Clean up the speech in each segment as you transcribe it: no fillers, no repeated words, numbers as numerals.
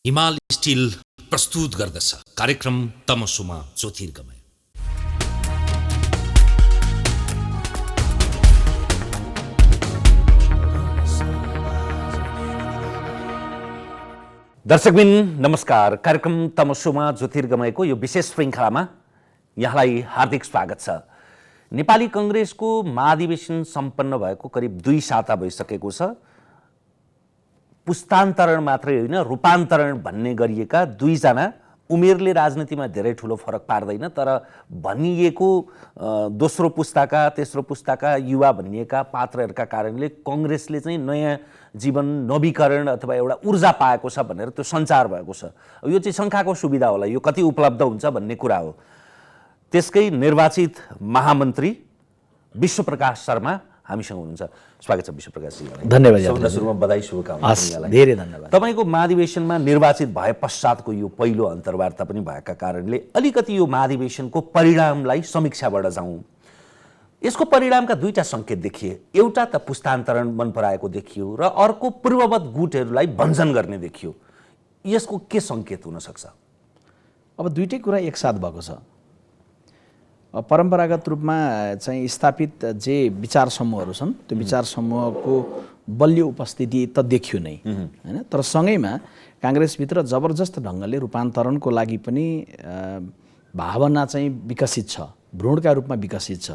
हिमाल स्टिल प्रस्तुत गर्दछ कार्यक्रम तमसुमा ज्योतिर्गमय। दर्शकबिन नमस्कार। कार्यक्रम तमसुमा ज्योतिर्गमयको यो विशेष श्रृङ्खलामा यहाँलाई हार्दिक स्वागत छ। नेपाली कांग्रेसको महाधिवेशन सम्पन्न भएको करिब 2 साता भइसकेको छ। पुस्तान्तरण मात्रै होइन, रूपान्तरण भन्ने गरिएका दुईजना उमेरले राजनीतिमा धेरै ठुलो फरक पार्दैन, तर भनिएको दोस्रो पुस्ताका तेस्रो पुस्ताका युवा भनिएका पात्रहरूका कारणले कांग्रेसले चाहिँ नयाँ जीवन नवीकरण अथवा एउटा ऊर्जा पाएको छ भनेर त्यो सञ्चार भएको छ। यो चाहिँ शङ्काको सुविधा होला, यो कति उपलब्ध हुन्छ भन्ने कुरा हो। त्यसकै निर्वाचित महामन्त्री विश्वप्रकाश शर्मा हामीसँग हुनुहुन्छ। स्वागत छ विश्वप्रकाशजी। धन्यवाद। सबभन्दा सुरुमा बधाई शुभकामना। धेरै धन्यवाद। तपाईको महाधिवेशनमा निर्वाचित भए पश्चातको यो पहिलो अन्तर्वार्ता पनि भएका कारणले अलिकति यो महाधिवेशनको परिणामलाई समीक्षाबाट जाउँ। यसको परिणामका दुईटा संकेत देखिए। एउटा त पुस्तान्तरण मन पराएको देखियो र अर्को पूर्ववत गुटहरूलाई भञ्जन गर्ने देखियो। यसको के संकेत हुन सक्छ? अब दुईटै कुरा एकसाथ भएको छ। परम्परागत रूपमा चाहिँ स्थापित जे विचार समूहहरू छन् त्यो विचार समूहको बलियो उपस्थिति त देखियो नै हैन, तर सँगैमा कांग्रेसभित्र जबरजस्त ढङ्गले रूपान्तरणको लागि पनि भावना चाहिँ विकसित छ, भ्रूणका रूपमा विकसित छ।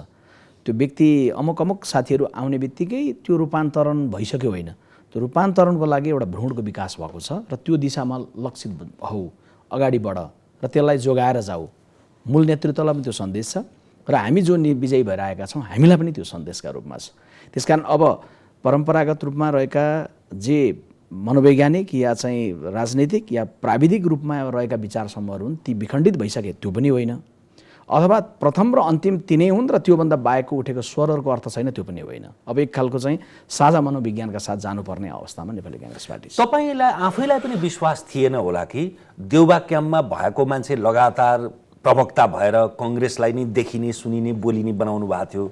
त्यो व्यक्ति अमुक साथीहरू आउने बित्तिकै त्यो रूपान्तरण भइसक्यो होइन, त्यो रूपान्तरणको लागि एउटा भ्रूणको विकास भएको छ र त्यो दिशामा लक्षित हौ, अगाडि बढ र त्यसलाई जोगाएर जाऊ। मूल नेतृत्वलाई पनि त्यो सन्देश छ र हामी जो विजयी भएर आएका छौँ हामीलाई पनि त्यो सन्देशका रूपमा छ। त्यसकारण अब परम्परागत रूपमा रहेका जे मनोवैज्ञानिक या चाहिँ राजनीतिक या प्राविधिक रूपमा रहेका विचार समूहहरू हुन् ती विखण्डित भइसके त्यो पनि होइन, अथवा प्रथम र अन्तिम तिनै हुन् र त्योभन्दा बाहेकको उठेको स्वरहरूको अर्थ छैन त्यो पनि होइन। अब एक खालको चाहिँ साझा मनोविज्ञानका साथ जानुपर्ने अवस्थामा नेपाली कांग्रेस पार्टी छ। तपाईलाई आफैलाई पनि विश्वास थिएन होला कि देउबा क्याम्पमा भएको मान्छे लगातार प्रवक्ता भएर कांग्रेसलाई नै देखिने सुनिने बोलिने बनाउनु भएको थियो।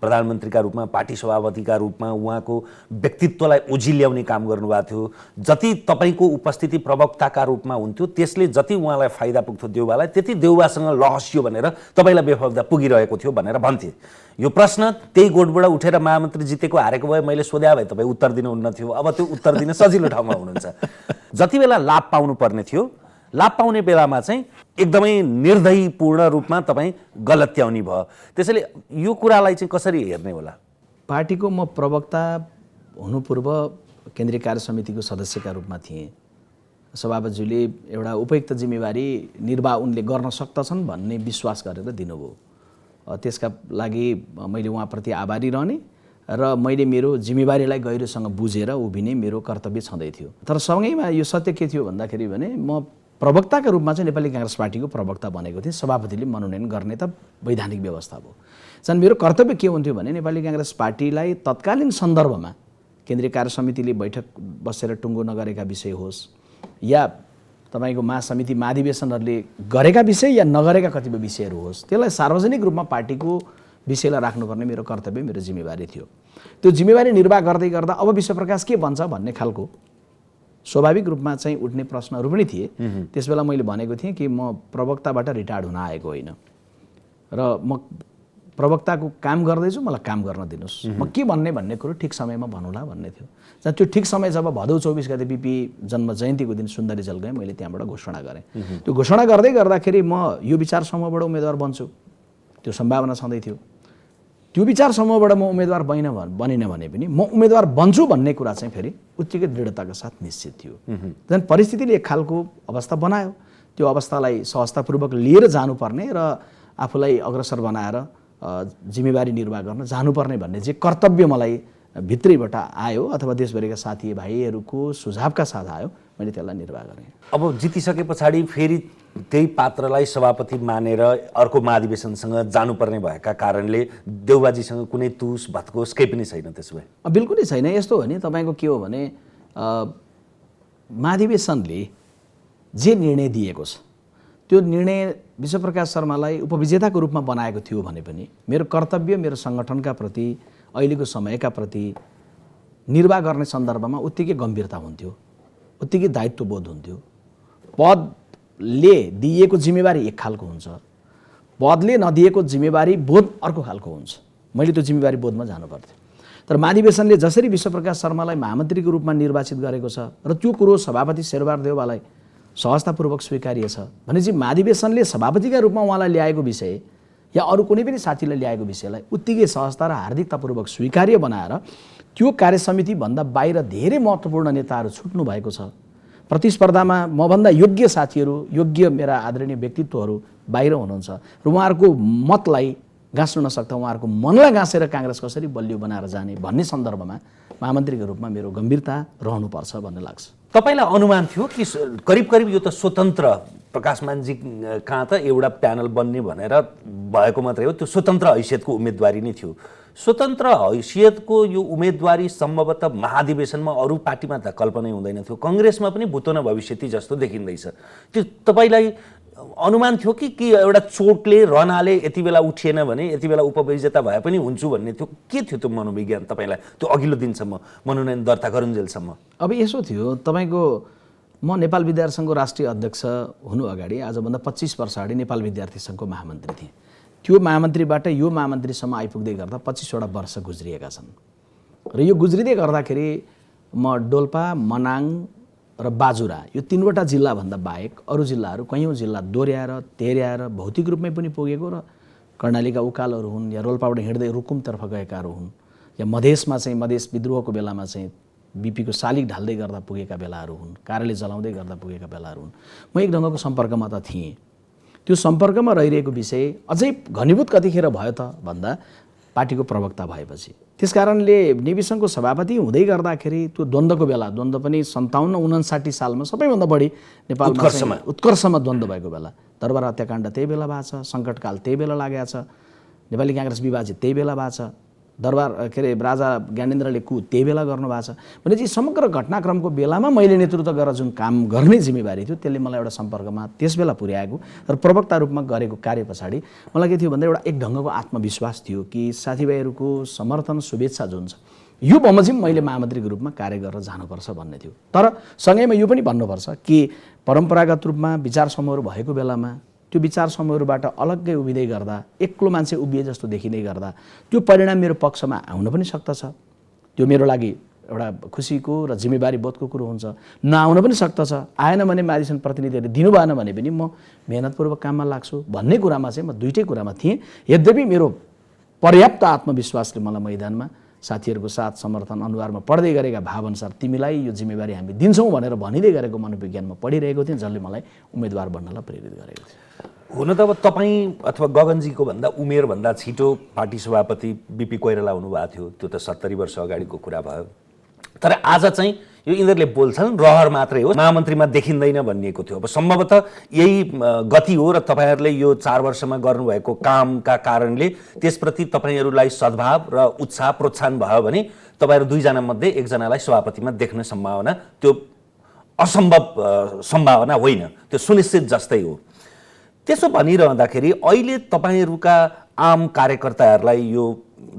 प्रधानमन्त्रीका रूपमा पार्टी सभापतिका रूपमा उहाँको व्यक्तित्वलाई ओझिल्याउने काम गर्नुभएको थियो। जति तपाईँको उपस्थिति प्रवक्ताका रूपमा हुन्थ्यो त्यसले जति उहाँलाई फाइदा पुग्थ्यो देउबालाई त्यति देउबासँग लहस्यो भनेर तपाईँलाई बेफाइदा पुगिरहेको थियो भनेर भन्थे। यो प्रश्न त्यही गोठबाट उठेर महामन्त्री जितेको हारेको भए मैले सोध्या भए तपाईँ उत्तर दिनुहुन्न थियो। अब त्यो उत्तर दिन सजिलो ठाउँमा हुनुहुन्छ। जति बेला लाभ पाउनु पर्ने थियो, लाभ पाउने बेलामा चाहिँ एकदमै निर्दयीपूर्ण रूपमा तपाईँ गलत्याउने भयो। त्यसैले यो कुरालाई चाहिँ कसरी हेर्ने होला? पार्टीको म प्रवक्ता हुनु पूर्व केन्द्रीय कार्य समितिको सदस्यका रूपमा थिएँ। सभापतिज्यूले एउटा उपयुक्त जिम्मेवारी निर्वाह उनले गर्न सक्दछन् भन्ने विश्वास गरेर दिनुभयो। त्यसका लागि मैले उहाँप्रति आभारी रहने र मैले मेरो जिम्मेवारीलाई गहिरोसँग बुझेर उभिने मेरो कर्तव्य छँदै थियो। तर सँगैमा यो सत्य के थियो भन्दाखेरि भने म प्रवक्ताका रूपमा चाहिँ नेपाली कांग्रेस पार्टीको प्रवक्ता बनेको थिएँ। सभापतिले मनोनयन गर्ने त वैधानिक व्यवस्था भयो। झन् मेरो कर्तव्य के हुन्थ्यो भने नेपाली कांग्रेस पार्टीलाई तत्कालीन सन्दर्भमा केन्द्रीय कार्य समितिले बैठक बसेर टुङ्गो नगरेका विषय होस् या तपाईँको महासमिति महाधिवेशनहरूले गरेका विषय या नगरेका कतिपय विषयहरू होस्, त्यसलाई सार्वजनिक रूपमा पार्टीको विषयलाई राख्नुपर्ने मेरो कर्तव्य, मेरो जिम्मेवारी थियो। त्यो जिम्मेवारी निर्वाह गर्दै गर्दा अब विश्वप्रकाश के भन्छ भन्ने खालको स्वाभाविक रूपमा चाहिँ उठ्ने प्रश्नहरू पनि थिए। त्यसबेला मैले भनेको थिएँ कि म प्रवक्ताबाट रिटायर्ड हुन आएको होइन र म प्रवक्ताको काम गर्दैछु, मलाई काम गर्न दिनुहोस्, म के भन्ने कुरो ठिक समयमा भनौँला भन्ने थियो। त्यो ठिक समय जब भदौ 24 गते बिपी जन्म जयन्तीको दिन सुन्दरीजल गएँ, मैले त्यहाँबाट घोषणा गरेँ। त्यो घोषणा गर्दै गर्दाखेरि म यो विचार समूहबाट उम्मेदवार बन्छु त्यो सम्भावना छँदै थियो। त्यो विचार समूहबाट म उम्मेदवार बनिन भने पनि म उम्मेदवार बन्छु भन्ने कुरा चाहिँ फेरि उत्तिकै दृढताका साथ निश्चित थियो। झन् परिस्थितिले एक खालको अवस्था बनायो। त्यो अवस्थालाई सहजतापूर्वक लिएर जानुपर्ने र आफूलाई अग्रसर बनाएर जिम्मेवारी निर्वाह गर्न जानुपर्ने भन्ने चाहिँ कर्तव्य मलाई भित्रैबाट आयो अथवा देशभरिका साथी भाइहरूको सुझावका साथ आयो, मैले त्यसलाई निर्वाह गरेँ। अब जितिसके पछाडि फेरि त्यही पात्रलाई सभापति मानेर अर्को महाधिवेशनसँग जानुपर्ने भएका कारणले देउबाजीसँग कुनै तुस भत्कोस केही पनि छैन? त्यसो भए बिल्कुलै छैन। यस्तो हो नि, तपाईँको के हो भने महाधिवेशनले जे निर्णय दिएको छ त्यो निर्णय विश्वप्रकाश शर्मालाई उपविजेताको रूपमा बनाएको थियो भने पनि मेरो कर्तव्य, मेरो सङ्गठनका प्रति, अहिलेको समयका प्रति निर्वाह गर्ने सन्दर्भमा उत्तिकै गम्भीरता हुन्थ्यो, उत्तिकै दायित्वबोध हुन्थ्यो। पदले दिएको जिम्मेवारी एक खालको हुन्छ, पदले नदिएको जिम्मेवारी बोध अर्को खालको हुन्छ। मैले त्यो जिम्मेवारी बोधमा जानु पर्थ्यो। तर महाधिवेशनले जसरी विश्वप्रकाश शर्मालाई महामन्त्रीको रूपमा निर्वाचित गरेको छ र त्यो कुरो सभापति शेरबहादुर देउवालाई सहजतापूर्वक स्वीकार्य छ भनेपछि महाधिवेशनले सभापतिका रूपमा उहाँलाई ल्याएको विषय या अरू कुनै पनि साथीले ल्याएको विषयलाई उत्तिकै सहजता र हार्दिकतापूर्वक स्वीकार्य बनाएर त्यो कार्यसमितिभन्दा बाहिर धेरै महत्त्वपूर्ण नेताहरू छुट्नु भएको छ। प्रतिस्पर्धामा मभन्दा योग्य साथीहरू, योग्य मेरा आदरणीय व्यक्तित्वहरू बाहिर हुनुहुन्छ र उहाँहरूको मतलाई गाँच्नु नसक्दा उहाँहरूको मनलाई गाँसेर काङ्ग्रेस कसरी बलियो बनाएर जाने भन्ने सन्दर्भमा महामन्त्रीको रूपमा मेरो गम्भीरता रहनुपर्छ भन्ने लाग्छ। तपाईलाई अनुमान थियो कि करिब करिब यो त स्वतन्त्र प्रकाशमानजी कहाँ त एउटा प्यानल बन्ने भनेर भएको मात्रै हो, त्यो स्वतन्त्र हैसियतको उम्मेदवारी नै थियो। स्वतन्त्र हैसियतको यो उम्मेदवारी सम्भवतः महाधिवेशनमा अरू पार्टीमा त कल्पनै हुँदैन थियो, कङ्ग्रेसमा पनि भूतो न भविष्यति जस्तो देखिँदैछ। त्यो तपाईँलाई अनुमान थियो कि एउटा चोटले रनाले यति बेला उठिएन भने यति बेला उपविजेता भए पनि हुन्छु भन्ने थियो? के थियो त्यो मनोविज्ञान तपाईँलाई त्यो अघिल्लो दिनसम्म मनोनयन दर्ता गरुन्जेलसम्म? अब यसो थियो, तपाईँको म नेपाल विद्यार्थी सङ्घको राष्ट्रिय अध्यक्ष हुनु अगाडि आजभन्दा 25 वर्ष अगाडि नेपाल विद्यार्थी सङ्घको महामन्त्री थिएँ। त्यो महामन्त्रीबाट यो महामन्त्रीसम्म आइपुग्दै गर्दा 25वटा वर्ष गुज्रिएका छन् र यो गुज्रिँदै गर्दाखेरि म डोल्पा, मनाङ र बाजुरा यो 3वटा जिल्लाभन्दा बाहेक अरू जिल्लाहरू कैयौँ जिल्ला दोहोऱ्याएर तेर्याएर भौतिक रूपमै पनि पुगेको र कर्णालीका उकालहरू हुन् या रोल्पाबाट हिँड्दै रुकुमतर्फ गएकाहरू हुन् या मधेसमा चाहिँ मधेस विद्रोहको बेलामा चाहिँ बिपीको शालिग ढाल्दै गर्दा पुगेका बेलाहरू हुन्, कार्यालय जलाउँदै गर्दा पुगेका बेलाहरू हुन्। म एक ढङ्गको सम्पर्कमा त थिएँ। त्यो सम्पर्कमा रहिरहेको विषय अझै घनीभूत कतिखेर भयो त भन्दा पार्टीको प्रवक्ता भएपछि। त्यसकारणले नेविसङ्घको सभापति हुँदै गर्दाखेरि त्यो द्वन्द्वको बेला, द्वन्द्व पनि 57-59 सालमा सबैभन्दा बढी नेपालमा उत्कर्षमा द्वन्द्व भएको बेला, दरबार हत्याकाण्ड त्यही बेला भएको छ, सङ्कटकाल त्यही बेला लागेको छ, नेपाली काङ्ग्रेस विभाजित त्यही बेला भएको छ, दरबार राजा ज्ञानेन्द्रले त्यही बेला गर्नुभएको छ भनेपछि समग्र घटनाक्रमको बेलामा मैले नेतृत्व गरेर जुन काम गर्ने जिम्मेवारी थियो त्यसले मलाई एउटा सम्पर्कमा त्यस बेला पुर्याएको र प्रवक्ता रूपमा गरेको कार्य पछाडि मलाई के थियो भन्दा एउटा एक ढङ्गको आत्मविश्वास थियो कि साथीभाइहरूको समर्थन शुभेच्छा जुन छ यो बमोजिम मैले महामन्त्रीको रूपमा कार्य गरेर जानुपर्छ भन्ने थियो। तर सँगैमा यो पनि भन्नुपर्छ कि परम्परागत रूपमा विचार समूहहरू भएको बेलामा त्यो विचार समूहहरूबाट अलग्गै उभिँदै गर्दा एक्लो मान्छे उभिए जस्तो देखिँदै गर्दा त्यो परिणाम मेरो पक्षमा आउन पनि सक्दछ। त्यो मेरो लागि एउटा खुसीको र जिम्मेवारी बोधको कुरो हुन्छ, नआउन पनि सक्दछ। आएन भने महाधिवेशन प्रतिनिधिहरूले दिनु भएन भने पनि म मेहनतपूर्वक काममा लाग्छु भन्ने कुरामा चाहिँ म दुईटै कुरामा थिएँ। यद्यपि मेरो पर्याप्त आत्मविश्वासले मलाई मैदानमा साथीहरूको साथ समर्थन अनुहारमा पढ्दै गरेका भावअनुसार तिमीलाई यो जिम्मेवारी हामी दिन्छौँ भनेर भनिँदै गरेको मनोविज्ञानमा पढिरहेको थिएँ, जसले मलाई उम्मेदवार बन्नलाई प्रेरित गरेको थियो। हुन त अब तपाईँ अथवा गगनजीको भन्दा उमेरभन्दा छिटो पार्टी सभापति बिपी कोइराला हुनुभएको थियो, त्यो त 70 वर्ष अगाडिको कुरा भयो। तर आज चाहिँ यो यिनीहरूले बोल्छन् रहर मात्रै हो, महामन्त्रीमा देखिँदैन भनिएको थियो। अब सम्भवतः यही गति हो र तपाईँहरूले यो 4 वर्षमा गर्नुभएको कामका कारणले त्यसप्रति तपाईँहरूलाई सद्भाव र उत्साह प्रोत्साहन भयो भने तपाईँहरू दुईजना मध्ये एकजनालाई सभापतिमा देख्ने सम्भावना त्यो असम्भव सम्भावना होइन, त्यो सुनिश्चित जस्तै हो। त्यसो भनिरहँदाखेरि अहिले तपाईँहरूका आम कार्यकर्ताहरूलाई यो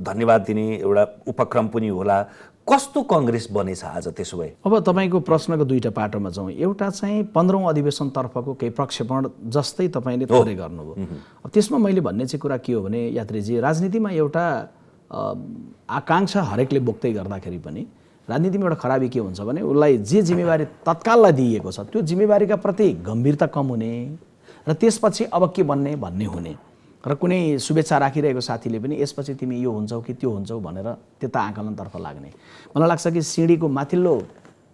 धन्यवाद दिने एउटा उपक्रम पनि होला। कस्तो कङ्ग्रेस बनेछ आज त्यसो भए? अब तपाईँको प्रश्नको दुईटा पाटोमा जाउँ। एउटा चाहिँ 15औं अधिवेशनतर्फको केही प्रक्षेपण जस्तै तपाईँले थोरै गर्नुभयो। अब त्यसमा मैले भन्ने चाहिँ कुरा के हो भने यात्रीजी, राजनीतिमा एउटा आकाङ्क्षा हरेकले बोक्दै गर्दाखेरि पनि राजनीतिमा एउटा खराबी के हुन्छ भने उसलाई जे जिम्मेवारी तत्काललाई दिइएको छ त्यो जिम्मेवारीका प्रति गम्भीरता कम हुने र त्यसपछि अब के बन्ने भन्ने हुने र कुनै शुभेच्छा राखिरहेको साथीले पनि यसपछि तिमी यो हुन्छौ कि त्यो हुन्छौ भनेर त्यता आकलनतर्फ लाग्ने। मलाई लाग्छ कि सिँढीको माथिल्लो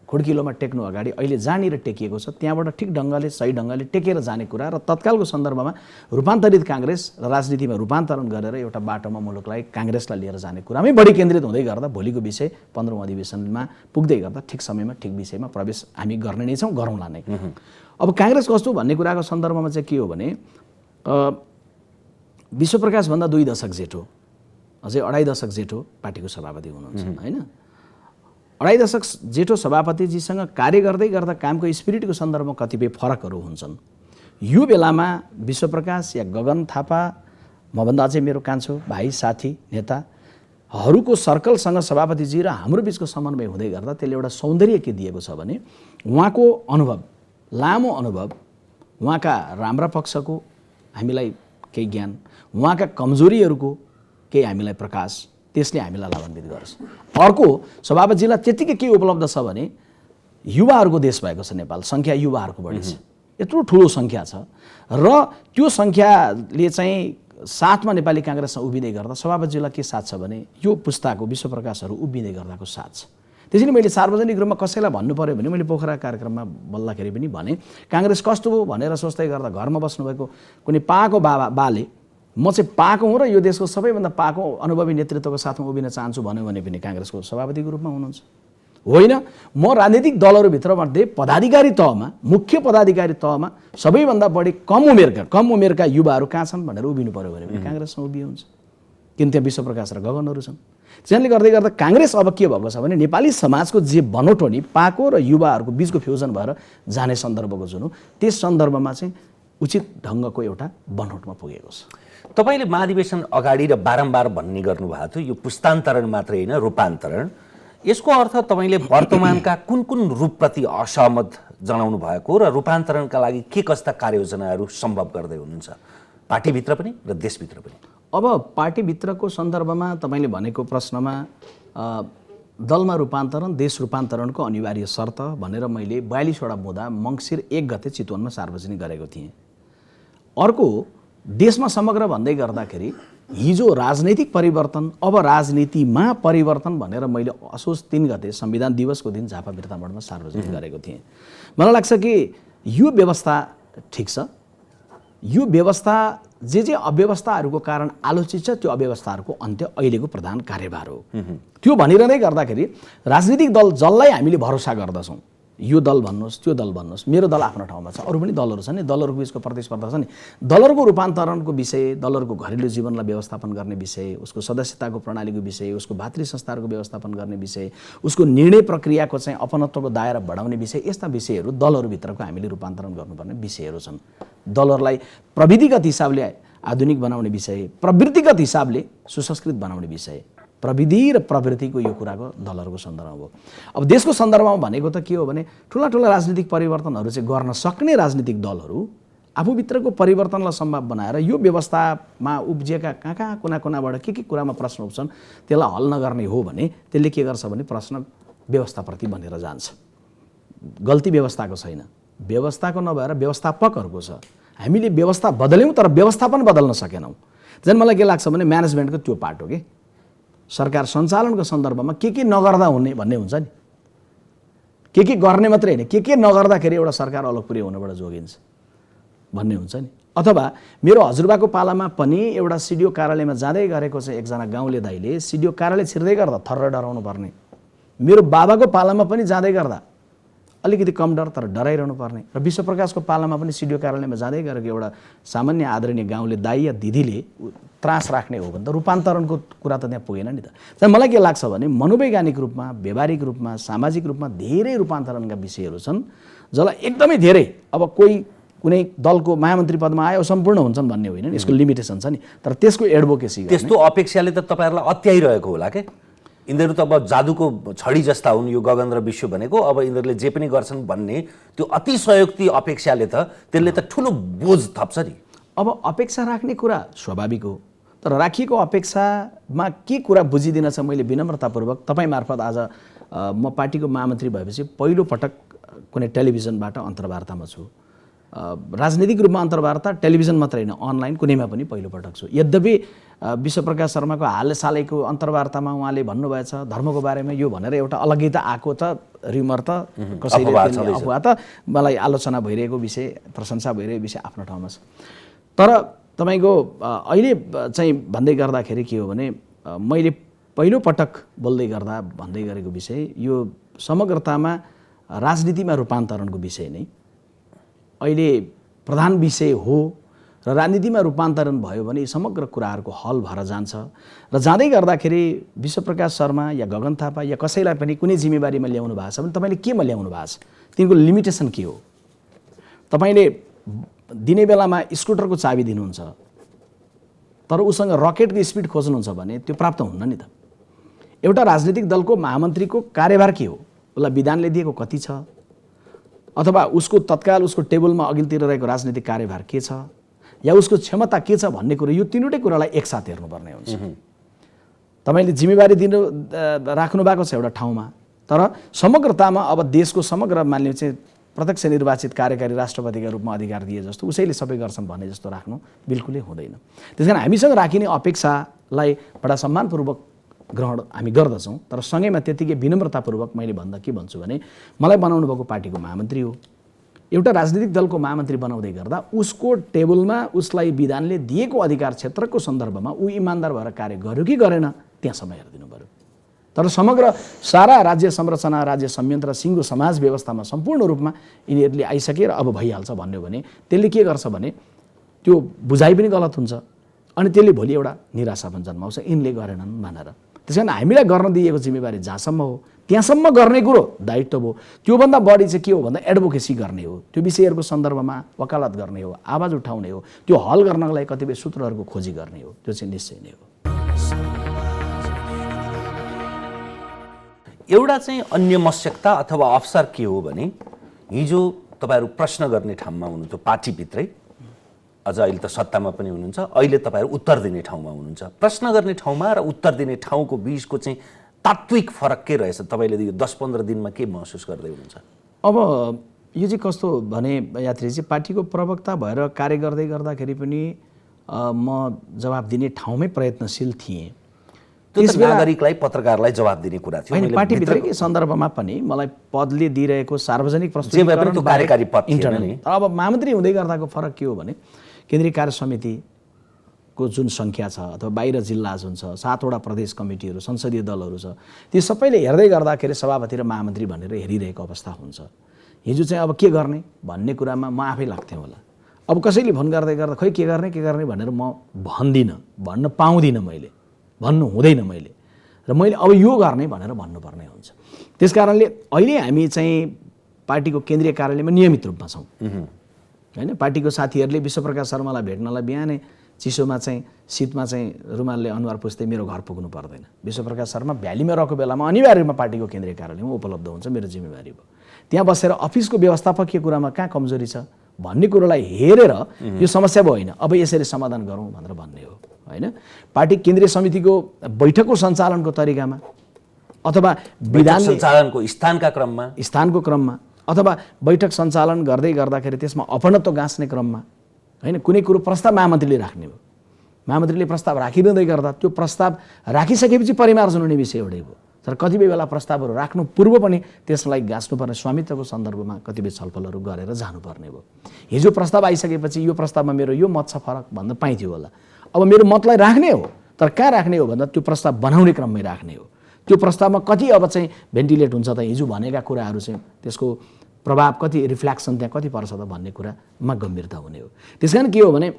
खुड्किलोमा टेक्नु अगाडि अहिले जहाँनिर टेकिएको छ त्यहाँबाट ठिक ढङ्गले सही ढङ्गले टेकेर जाने कुरा र तत्कालको सन्दर्भमा रूपान्तरित काङ्ग्रेस र राजनीतिमा रूपान्तरण गरेर एउटा बाटोमा मुलुकलाई काङ्ग्रेसलाई लिएर जाने कुरामै बढी केन्द्रित हुँदै गर्दा भोलिको विषय 15औं अधिवेशनमा पुग्दै गर्दा ठिक समयमा ठिक विषयमा प्रवेश हामी गर्ने नै छौँ, गरौँला नै। अब काङ्ग्रेस कस्तो भन्ने कुराको सन्दर्भमा चाहिँ के हो भने विश्वप्रकाशभन्दा 2 दशक जेठो, अझै 2.5 दशक जेठो पार्टीको सभापति हुनुहुन्छ होइन। 2.5 दशक जेठो सभापतिजीसँग कार्य गर्दै गर्दा कामको स्पिरिटको सन्दर्भमा कतिपय फरकहरू हुन्छन्। यो बेलामा विश्वप्रकाश या गगन थापा, मभन्दा अझै मेरो कान्छो भाइ साथी नेताहरूको सर्कलसँग सभापतिजी र हाम्रो बिचको समन्वय हुँदै गर्दा त्यसले एउटा सौन्दर्य के दिएको छ भने उहाँको अनुभव लामो अनुभव, उहाँका राम्रा पक्षको हामीलाई केही ज्ञान, उहाँका कमजोरीहरूको केही हामीलाई प्रकाश, त्यसले हामीलाई लाभान्वित गर्छ। अर्को, सभापतिजीलाई त्यतिकै के उपलब्ध छ भने युवाहरूको देश भएको छ नेपाल, सङ्ख्या युवाहरूको बढी छ, यत्रो ठुलो सङ्ख्या छ र त्यो सङ्ख्याले चाहिँ साथमा नेपाली काङ्ग्रेसमा उभिँदै गर्दा सभापतिजीलाई के साथ छ भने यो पुस्ताको विश्वप्रकाशहरू उभिँदै गर्दाको साथ छ। त्यसैले मैले सार्वजनिक रूपमा कसैलाई भन्नु पर्यो भने मैले पोखरा कार्यक्रममा बोल्दाखेरि पनि भने काङ्ग्रेस कस्तो हो भनेर सोच्दै गर्दा घरमा बस्नुभएको कुनै पाएको बाले म चाहिँ पाएको हुँ र यो देशको सबैभन्दा पाएको अनुभवी नेतृत्वको साथमा उभिन चाहन्छु भन्यो भने पनि काङ्ग्रेसको सभापतिको रूपमा हुनुहुन्छ। होइन, म राजनीतिक दलहरूभित्रमध्ये पदाधिकारी तहमा, मुख्य पदाधिकारी तहमा सबैभन्दा बढी कम उमेरका युवाहरू कहाँ छन् भनेर उभिनु पर्यो भने पनि काङ्ग्रेसमा उभिए हुन्छ, किन त्यहाँ विश्वप्रकाश र गगनहरू छन्। त्यसले गर्दै गर्दा काङ्ग्रेस अब के भएको छ भने नेपाली समाजको जे बनोट हो नि पाको र युवाहरूको बिचको फ्युजन भएर जाने सन्दर्भको जुन हो त्यस सन्दर्भमा चाहिँ उचित ढङ्गको एउटा बनोटमा पुगेको छ। तपाईँले महाधिवेशन अगाडि र बारम्बार भन्ने गर्नुभएको थियो यो पुस्तान्तरण मात्रै होइन रूपान्तरण। यसको अर्थ तपाईँले वर्तमानका कुन कुन रूपप्रति असहमत जनाउनु भएको र रूपान्तरणका लागि के कस्ता कार्ययोजनाहरू सम्भव गर्दै हुनुहुन्छ पार्टीभित्र पनि र देशभित्र पनि? अब पार्टीभित्रको सन्दर्भमा तपाईँले भनेको प्रश्नमा दलमा रूपान्तरण, देश रूपान्तरणको अनिवार्य शर्त भनेर मैले 42वटा बुँदा मङ्सिर 1 गते चितवनमा सार्वजनिक गरेको थिएँ। अर्को, देशमा समग्र भन्दै गर्दाखेरि हिजो राजनैतिक परिवर्तन, अब राजनीतिमा परिवर्तन भनेर मैले असोज 3 गते संविधान दिवसको दिन झापा बिर्तामोडमा सार्वजनिक गरेको थिएँ। मलाई लाग्छ कि यो व्यवस्था ठिक छ, यो व्यवस्था जे अव्यवस्थाहरूको कारण आलोचित छ त्यो अव्यवस्थाहरूको अन्त्य अहिलेको प्रधान कार्यभार हो। त्यो भनिरहँदै गर्दाखेरि राजनीतिक दल जसलाई हामीले भरोसा गर्दछौँ, यो दल भन्नुहोस् त्यो दल भन्नुहोस्, मेरो दल आफ्नो ठाउँमा छ, अरू पनि दलहरू छन् नि, दलहरूको बिचको प्रतिस्पर्धा छ नि, दलहरूको रूपान्तरणको विषय, दलहरूको घरेलु जीवनलाई व्यवस्थापन गर्ने विषय, उसको सदस्यताको प्रणालीको विषय, उसको भातृ संस्थाहरूको व्यवस्थापन गर्ने विषय, उसको निर्णय प्रक्रियाको चाहिँ अपनत्वको दायरा बढाउने विषय, यस्ता विषयहरू दलहरूभित्रको हामीले रूपान्तरण गर्नुपर्ने विषयहरू छन्। दलहरूलाई प्रविधिगत हिसाबले आधुनिक बनाउने विषय, प्रवृत्तिगत हिसाबले सुसंस्कृत बनाउने विषय, प्रविधि र प्रवृत्तिको यो कुराको दलहरूको सन्दर्भ हो। अब देशको सन्दर्भमा भनेको त के हो भने ठुला राजनीतिक परिवर्तनहरू चाहिँ गर्न सक्ने राजनीतिक दलहरू आफूभित्रको परिवर्तनलाई सम्भव बनाएर यो व्यवस्थामा उब्जिएका कहाँ कुनाबाट के कुरामा प्रश्न उठ्छन् त्यसलाई हल नगर्ने हो भने त्यसले के गर्छ भने प्रश्न व्यवस्थाप्रति बनेर जान्छ। गल्ती व्यवस्थाको छैन, व्यवस्थाको नभएर व्यवस्थापकहरूको छ। हामीले व्यवस्था बदल्यौँ तर व्यवस्थापन बदल्न सकेनौँ। झन् मलाई के लाग्छ भने म्यानेजमेन्टको त्यो पार्ट हो कि सरकार सञ्चालनको सन्दर्भमा के नगर्दा हुने भन्ने हुन्छ नि, के गर्ने मात्रै होइन के नगर्दाखेरि एउटा सरकार अलोकप्रिय हुनबाट जोगिन्छ भन्ने हुन्छ नि। अथवा मेरो हजुरबाको पालामा पनि एउटा सिडिओ कार्यालयमा जाँदै गरेको चाहिँ एकजना गाउँले दाइले सिडिओ कार्यालय छिर्दै गर्दा थर्र डराउनु पर्ने, मेरो बाबाको पालामा पनि जाँदै गर्दा अलिकति कम डर तर डराइरहनु पर्ने, र विश्वप्रकाशको पालामा पनि सिडिओ कार्यालयमा जाँदै गरेको एउटा सामान्य आदरणीय गाउँले दाइ या दिदीले त्रास राख्ने हो भने त रूपान्तरणको कुरा त त्यहाँ पुगेन नि त। मलाई के लाग्छ भने मनोवैज्ञानिक रूपमा, व्यावहारिक रूपमा, सामाजिक रूपमा धेरै रूपान्तरणका विषयहरू छन् जसलाई एकदमै धेरै, अब कोही कुनै दलको महामन्त्री पदमा आयो सम्पूर्ण हुन्छन् भन्ने होइन, यसको लिमिटेसन छ नि, तर त्यसको एडभोकेसी त्यस्तो अपेक्षाले त तपाईँहरूलाई अत्याइरहेको होला के? यिनीहरू त अब जादुको छडी जस्ता हुन्, यो गगन र विश्व भनेको, अब यिनीहरूले जे पनि गर्छन् भन्ने त्यो अतिशयोक्ति अपेक्षाले त त्यसले त ठुलो बोझ थप्छ नि। अब अपेक्षा राख्ने कुरा स्वाभाविक हो, तर राखिएको अपेक्षामा के कुरा बुझिदिन छ मैले विनम्रतापूर्वक तपाईँ मार्फत आज म पार्टीको महामन्त्री भएपछि पहिलो पटक कुनै टेलिभिजनबाट अन्तर्वार्तामा छु। राजनीतिक रूपमा अन्तर्वार्ता टेलिभिजन मात्रै होइन अनलाइन कुनैमा पनि पहिलोपटक छु। यद्यपि विश्वप्रकाश शर्माको हालसालैको अन्तर्वार्तामा उहाँले भन्नुभएछ धर्मको बारेमा यो भनेर एउटा अलग्गै त आएको त रिमर त कसैले अफवाह त मलाई आलोचना भइरहेको विषय, प्रशंसा भइरहेको विषय आफ्नो ठाउँमा छ। तर तपाईँको अहिले चाहिँ भन्दै गर्दाखेरि के हो भने मैले पहिलोपटक बोल्दै गर्दा भन्दै गरेको विषय यो समग्रतामा राजनीतिमा रूपान्तरणको विषय नै अहिले प्रधान विषय हो र राजनीतिमा रूपान्तरण भयो भने समग्र कुराहरूको हल भएर जान्छ। र जाँदै गर्दाखेरि विश्वप्रकाश शर्मा या गगन थापा या कसैलाई पनि कुनै जिम्मेवारीमा ल्याउनु भएको छ भने तपाईँले केमा ल्याउनु भएको छ, तिनको लिमिटेसन के हो? तपाईँले दिने बेलामा स्कुटरको चाबी दिनुहुन्छ तर उसँग रकेटको स्पिड खोज्नुहुन्छ भने त्यो प्राप्त हुन्न नि त। एउटा राजनीतिक दलको महामन्त्रीको कार्यभार के हो, उसलाई विधानले दिएको कति छ, अथवा उसको तत्काल उसको टेबलमा अघिल्तिर रहेको राजनीतिक कार्यभार के छ या उसको क्षमता के छ भन्ने कुरो, यो तीनवटै कुरालाई एकसाथ हेर्नुपर्ने हुन्छ। तपाईँले जिम्मेवारी राख्नु भएको छ एउटा ठाउँमा, तर समग्रतामा अब देशको समग्र मान्ने चाहिँ प्रत्यक्ष निर्वाचित कार्यकारी राष्ट्रपतिका रूपमा अधिकार दिए जस्तो उसैले सबै गर्छन् भन्ने जस्तो राख्नु बिल्कुलै हुँदैन। त्यसकारण हामीसँग राखिने अपेक्षालाई बडा सम्मानपूर्वक ग्रहण हामी गर्दछौँ, तर सँगैमा त्यतिकै विनम्रतापूर्वक मैले भन्दा के भन्छु भने मलाई बनाउनु भएको पार्टीको महामन्त्री हो, एउटा राजनीतिक दलको महामन्त्री बनाउँदै गर्दा उसको टेबलमा उसलाई विधानले दिएको अधिकार क्षेत्रको सन्दर्भमा ऊ इमान्दार भएर कार्य गर्यो कि गरेन त्यहाँसम्म हेरिदिनु पर्यो। तर समग्र सारा राज्य संरचना, राज्य संयन्त्र, सिङ्गो समाज व्यवस्थामा सम्पूर्ण रूपमा यिनीहरूले आइसके र अब भइहाल्छ भन्यो भने त्यसले के गर्छ भने त्यो बुझाइ पनि गलत हुन्छ अनि त्यसले भोलि एउटा निराशा पनि जन्माउँछ यिनले गरेनन् भनेर। त्यसकारण हामीलाई गर्न दिएको जिम्मेवारी जहाँसम्म हो त्यहाँसम्म गर्ने कुरो दायित्व भयो। त्योभन्दा बढी चाहिँ के हो भन्दा एडभोकेसी गर्ने हो, त्यो विषयहरूको सन्दर्भमा वकालत गर्ने हो, आवाज उठाउने हो, त्यो हल गर्नको लागि कतिपय सूत्रहरूको खोजी गर्ने हो, त्यो चाहिँ निश्चय नै हो। एउटा चाहिँ अन्यमस्यकता अथवा अवसर के हो भने हिजो तपाईँहरू प्रश्न गर्ने ठाउँमा हुनुहुन्छ पार्टीभित्रै, अझ अहिले त सत्तामा पनि हुनुहुन्छ, अहिले तपाईँहरू उत्तर दिने ठाउँमा हुनुहुन्छ। प्रश्न गर्ने ठाउँमा र उत्तर दिने ठाउँको बिचको चाहिँ तात्विक फरक के रहेछ? तपाईँले यो 10-15 दिनमा के महसुस गर्दै हुनुहुन्छ? अब यो चाहिँ कस्तो भने यात्रीजी, पार्टीको प्रवक्ता भएर कार्य गर्दै गर्दाखेरि पनि म जवाब दिने ठाउँमै प्रयत्नशील थिएँ। त्यो त नागरिकलाई, पत्रकारलाई जवाब दिने कुरा थियो। होइन, पार्टीभित्रकै सन्दर्भमा पनि मलाई पदले दिइरहेको सार्वजनिक प्रस्तुतिकरण कार्यकारी पद थिएन नि। अब महामन्त्री हुँदै गर्दाको फरक के हो भने केन्द्रीय कार्य समितिको जुन सङ्ख्या छ अथवा बाहिर जिल्ला जुन छ, 7वटा प्रदेश कमिटीहरू, संसदीय दलहरू छ, ती सबैले हेर्दै गर्दाखेरि सभापति र महामन्त्री भनेर हेरिरहेको अवस्था हुन्छ। हिजो चाहिँ अब के गर्ने भन्ने कुरामा म आफै लाग्थेँ होला। अब कसैले फोन गर्दै गर्दा खै के गर्ने भनेर म भन्दिनँ, भन्न पाउँदिनँ, मैले भन्नु हुँदैन मैले, र मैले अब यो गर्ने भनेर भन्नुपर्ने हुन्छ। त्यस कारणले अहिले हामी चाहिँ पार्टीको केन्द्रीय कार्यालयमा नियमित रूपमा छौँ। होइन, पार्टीको साथीहरूले विश्वप्रकाश शर्मालाई भेट्नलाई बिहानै चिसोमा चाहिँ शीतमा चाहिँ रुमालले अनुहार पुस्दै मेरो घर पुग्नु पर्दैन। विश्वप्रकाश शर्मा भ्यालीमा रहेको बेलामा अनिवार्य रूपमा पार्टीको केन्द्रीय कार्यालयमा उपलब्ध हुन्छ, मेरो जिम्मेवारी भयो। त्यहाँ बसेर अफिसको व्यवस्थापकीय कुरामा कहाँ कमजोरी छ भन्ने कुरोलाई हेरेर यो समस्या भयो होइन, अब यसरी समाधान गरौँ भनेर भन्ने हो। होइन, पार्टी केन्द्रीय समितिको बैठकको सञ्चालनको तरिकामा अथवा विधान सञ्चालनको स्थानको क्रममा अथवा बैठक सञ्चालन गर्दै गर्दाखेरि त्यसमा अपनत्व गाँच्ने क्रममा होइन, कुनै कुरो प्रस्ताव महामन्त्रीले राख्ने हो, महामन्त्रीले प्रस्ताव राखिदिँदै गर्दा त्यो प्रस्ताव राखिसकेपछि परिमार्जन हुने विषय एउटै भयो। तर कतिपय बेला प्रस्तावहरू राख्नु पूर्व पनि त्यसलाई गाँच्नुपर्ने स्वामित्वको सन्दर्भमा कतिपय छलफलहरू गरेर जानुपर्ने भयो। हिजो प्रस्ताव आइसकेपछि यो प्रस्तावमा मेरो यो मत छ फरक भन्न पाइन्थ्यो होला। अब मेरो मतलाई राख्ने हो, तर कहाँ राख्ने हो भन्दा त्यो प्रस्ताव बनाउने क्रममै राख्ने हो। त्यो प्रस्तावमा कति अब चाहिँ भेन्टिलेट हुन्छ त, हिजो भनेका कुराहरू चाहिँ त्यसको प्रभाव कति, रिफ्लेक्सन त्यहाँ कति पर्छ त भन्ने कुरामा गम्भीरता हुने हो। त्यस कारण के हो भने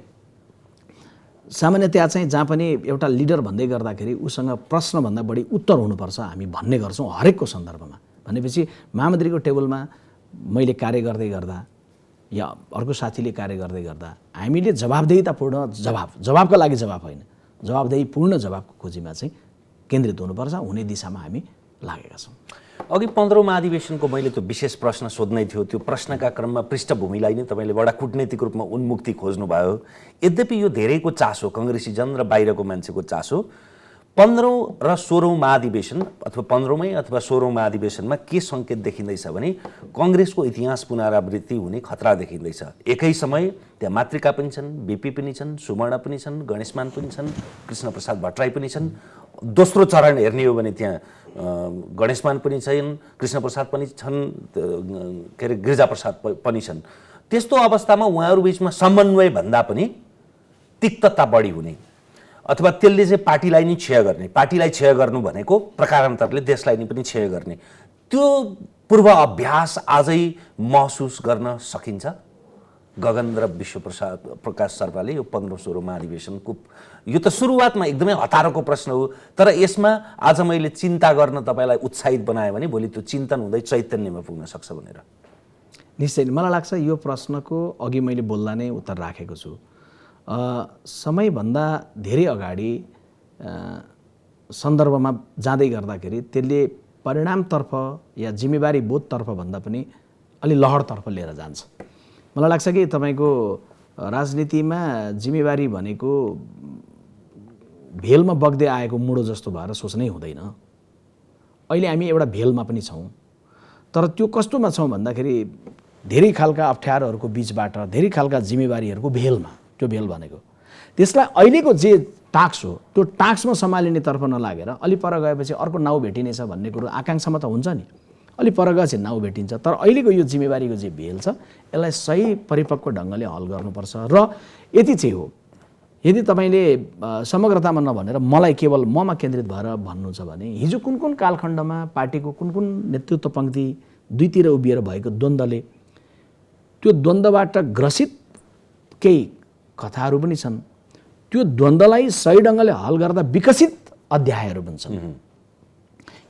सामान्यतया चाहिँ जहाँ पनि एउटा लिडर भन्दै गर्दाखेरि उसँग प्रश्नभन्दा बढी उत्तर हुनुपर्छ हामी भन्ने गर्छौँ हरेकको सन्दर्भमा। भनेपछि महामन्त्रीको टेबलमा मैले कार्य गर्दै गर्दा या अर्को साथीले कार्य गर्दै गर्दा हामीले जवाबदेहितापूर्ण जवाबका लागि जवाब होइन, जवाबदेहीपूर्ण जवाबको खोजीमा चाहिँ केन्द्रित हुनुपर्छ, हुने दिशामा हामी लागेका छौँ। अघि 15औं महाधिवेशनको मैले त्यो विशेष प्रश्न सोध्नै थियो, त्यो प्रश्नका क्रममा पृष्ठभूमिलाई नै तपाईँले बडा कूटनीतिक रूपमा उन्मुक्ति खोज्नुभयो। यद्यपि यो धेरैको चासो, काङ्ग्रेसीजन र बाहिरको मान्छेको चासो 15औं र 16औं महाधिवेशन अथवा 15औं अथवा 16औं महाधिवेशनमा के सङ्केत देखिँदैछ भने काङ्ग्रेसको इतिहास पुनरावृत्ति हुने खतरा देखिँदैछ। एकै समय त्यहाँ मातृका पनि छन्, बिपी पनि छन्, सुवर्ण पनि छन्, गणेशमान पनि छन्, कृष्णप्रसाद भट्टराई पनि छन्। दोस्रो चरण हेर्ने हो भने त्यहाँ गणेशमान पनि छन्, कृष्णप्रसाद पनि छन्, के अरे गिरिजाप्रसाद पनि छन्। त्यस्तो अवस्थामा उहाँहरू बिचमा समन्वय भन्दा पनि तिक्तता बढी हुने अथवा त्यसले चाहिँ पार्टीलाई नै क्षय गर्ने, पार्टीलाई क्षय गर्नु भनेको प्रकारान्तरले देशलाई नै पनि क्षय गर्ने, त्यो पूर्व अभ्यास आजै महसुस गर्न सकिन्छ? गगन र विश्वप्रकाश शर्माले यो 15-16 महाधिवेशनको, यो त सुरुवातमा एकदमै हतारोको प्रश्न हो, तर यसमा आज मैले चिन्ता गर्न तपाईँलाई उत्साहित बनायो भने भोलि त्यो चिन्तन हुँदै चैतन्यमा पुग्न सक्छ भनेर। निश्चय मलाई लाग्छ यो प्रश्नको अघि मैले बोल्दा नै उत्तर राखेको छु। समयभन्दा धेरै अगाडि सन्दर्भमा जाँदै गर्दाखेरि त्यसले परिणामतर्फ या जिम्मेवारी बोधतर्फ भन्दा पनि अलि लहरतर्फ लिएर जान्छ। मलाई लाग्छ कि तपाईँको राजनीतिमा जिम्मेवारी भनेको भेलमा बग्दै आएको मुडो जस्तो भएर सोच्नै हुँदैन। अहिले हामी एउटा भेलमा पनि छौँ, तर त्यो कस्तोमा छौँ भन्दाखेरि धेरै खालका अप्ठ्यारोहरूको बिचबाट धेरै खालका जिम्मेवारीहरूको भेलमा, त्यो भेल भनेको त्यसलाई अहिलेको जे टास्क हो त्यो टास्कमा सम्हालिनेतर्फ नलागेर अलि पर गएपछि अर्को नाउँ भेटिनेछ भन्ने कुरो आकाङ्क्षामा त हुन्छ नि, अलि पर गएपछि नाउँ भेटिन्छ। तर अहिलेको यो जिम्मेवारीको जे भेल छ यसलाई सही परिपक्व ढङ्गले हल गर्नुपर्छ। र यति चाहिँ हो, यदि तपाईँले समग्रतामा नभनेर मलाई केवल ममा केन्द्रित भएर भन्नुहुन्छ भने हिजो कुन कुन कालखण्डमा पार्टीको कुन कुन नेतृत्व पङ्क्ति दुईतिर उभिएर भएको द्वन्द्वले, त्यो द्वन्द्वबाट ग्रसित केही कथाहरू पनि छन्। त्यो द्वन्द्वलाई सही ढङ्गले हल गर्दा विकसित अध्यायहरू पनि छन्।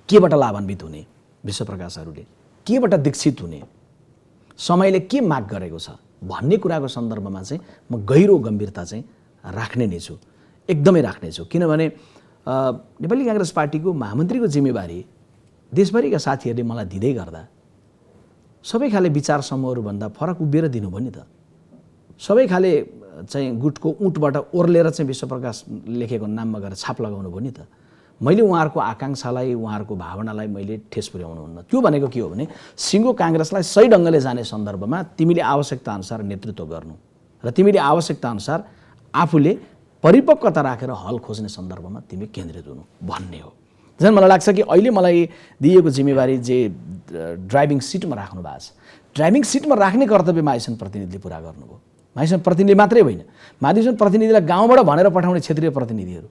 केबाट लाभान्वित हुने विश्वप्रकाशहरूले, केबाट दीक्षित हुने, समयले के माग गरेको छ भन्ने कुराको सन्दर्भमा चाहिँ म गहिरो गम्भीरता चाहिँ राख्ने नै छु, एकदमै राख्ने छु। किनभने नेपाली काङ्ग्रेस पार्टीको महामन्त्रीको जिम्मेवारी देशभरिका साथीहरूले मलाई दिँदै गर्दा सबै खाले विचार समूहहरूभन्दा फरक उभिएर दिनुभयो नि त। सबै खाले चाहिँ गुटको उँटबाट ओर्लेर चाहिँ विश्वप्रकाश लेखेको नाममा गएर छाप लगाउनु भयो नि त। मैले उहाँहरूको आकाङ्क्षालाई, उहाँहरूको भावनालाई मैले ठेस पुर्याउनुहुन्न। त्यो भनेको के हो भने सिङ्गो काङ्ग्रेसलाई सही ढङ्गले जाने सन्दर्भमा तिमीले आवश्यकताअनुसार नेतृत्व गर्नु र तिमीले आवश्यकताअनुसार आफूले परिपक्वता राखेर हल खोज्ने सन्दर्भमा तिमी केन्द्रित हुनु भन्ने हो। झन् मलाई लाग्छ कि अहिले मलाई दिएको जिम्मेवारी जे ड्राइभिङ सिटमा राख्नु भएको छ, ड्राइभिङ सिटमा राख्ने कर्तव्य महाधिवेशन प्रतिनिधिले पुरा गर्नुभयो। महाधिवेशन प्रतिनिधि मात्रै होइन, महाधिवेशन प्रतिनिधिलाई गाउँबाट भनेर पठाउने क्षेत्रीय प्रतिनिधिहरू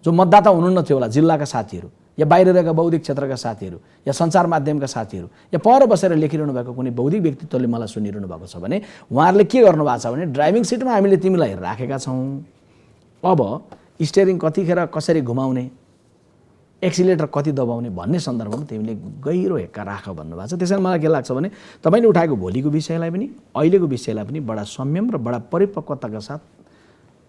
जो मतदाता हुनुहुन्न थियो होला, जिल्लाका साथीहरू या बाहिर रहेका बौद्धिक क्षेत्रका साथीहरू या सञ्चार माध्यमका साथीहरू या पर बसेर लेखिरहनु भएको कुनै बौद्धिक व्यक्तित्वले मलाई सुनिरहनु भएको छ भने उहाँहरूले के गर्नुभएको छ भने ड्राइभिङ सिटमा हामीले तिमीलाई राखेका छौँ, अब स्टियरिङ कतिखेर कसरी घुमाउने, एक्सिलेटर कति दबाउने भन्ने सन्दर्भमा तिमीले गहिरो हेक्का राख भन्नुभएको छ। त्यसैले मलाई के लाग्छ भने तपाईँले उठाएको भोलिको विषयलाई पनि अहिलेको विषयलाई पनि बडा संयम र बडा परिपक्वताका साथ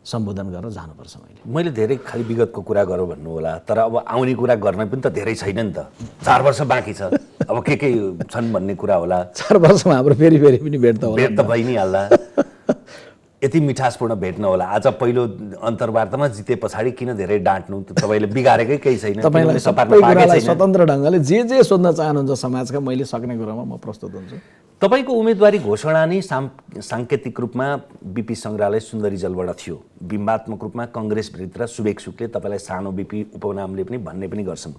सम्बोधन गरेर जानुपर्छ। मैले धेरै खालि विगतको कुरा गरौँ भन्नु होला, तर अब आउने कुरा गर्न पनि त धेरै छैन नि त। 4 वर्ष बाँकी छ, अब के छन् भन्ने कुरा होला। 4 वर्षमा हाम्रो फेरि पनि भेट त भइ नै हाल्ला। यति मिठासपूर्ण भेट नहोला। आज पहिलो अन्तर्वार्तामा जिते पछाडि किन धेरै डाँट्नु, तपाईँले बिगारेकै केही छैन। तपाईँलाई सबै कुरालाई स्वतन्त्र ढङ्गले जे सोध्न चाहनुहुन्छ समाजका मैले सक्ने कुरामा म प्रस्तुत हुन्छु। तपाईँको उम्मेदवारी घोषणा नै साङ्केतिक रूपमा बिपी सङ्ग्रहालय सुन्दरीजलबाट थियो, बिम्बात्मक रूपमा कङ्ग्रेसभित्र सुवेक सुकले तपाईँलाई सानो बिपी उपनामले पनि भन्ने पनि गर्छन्।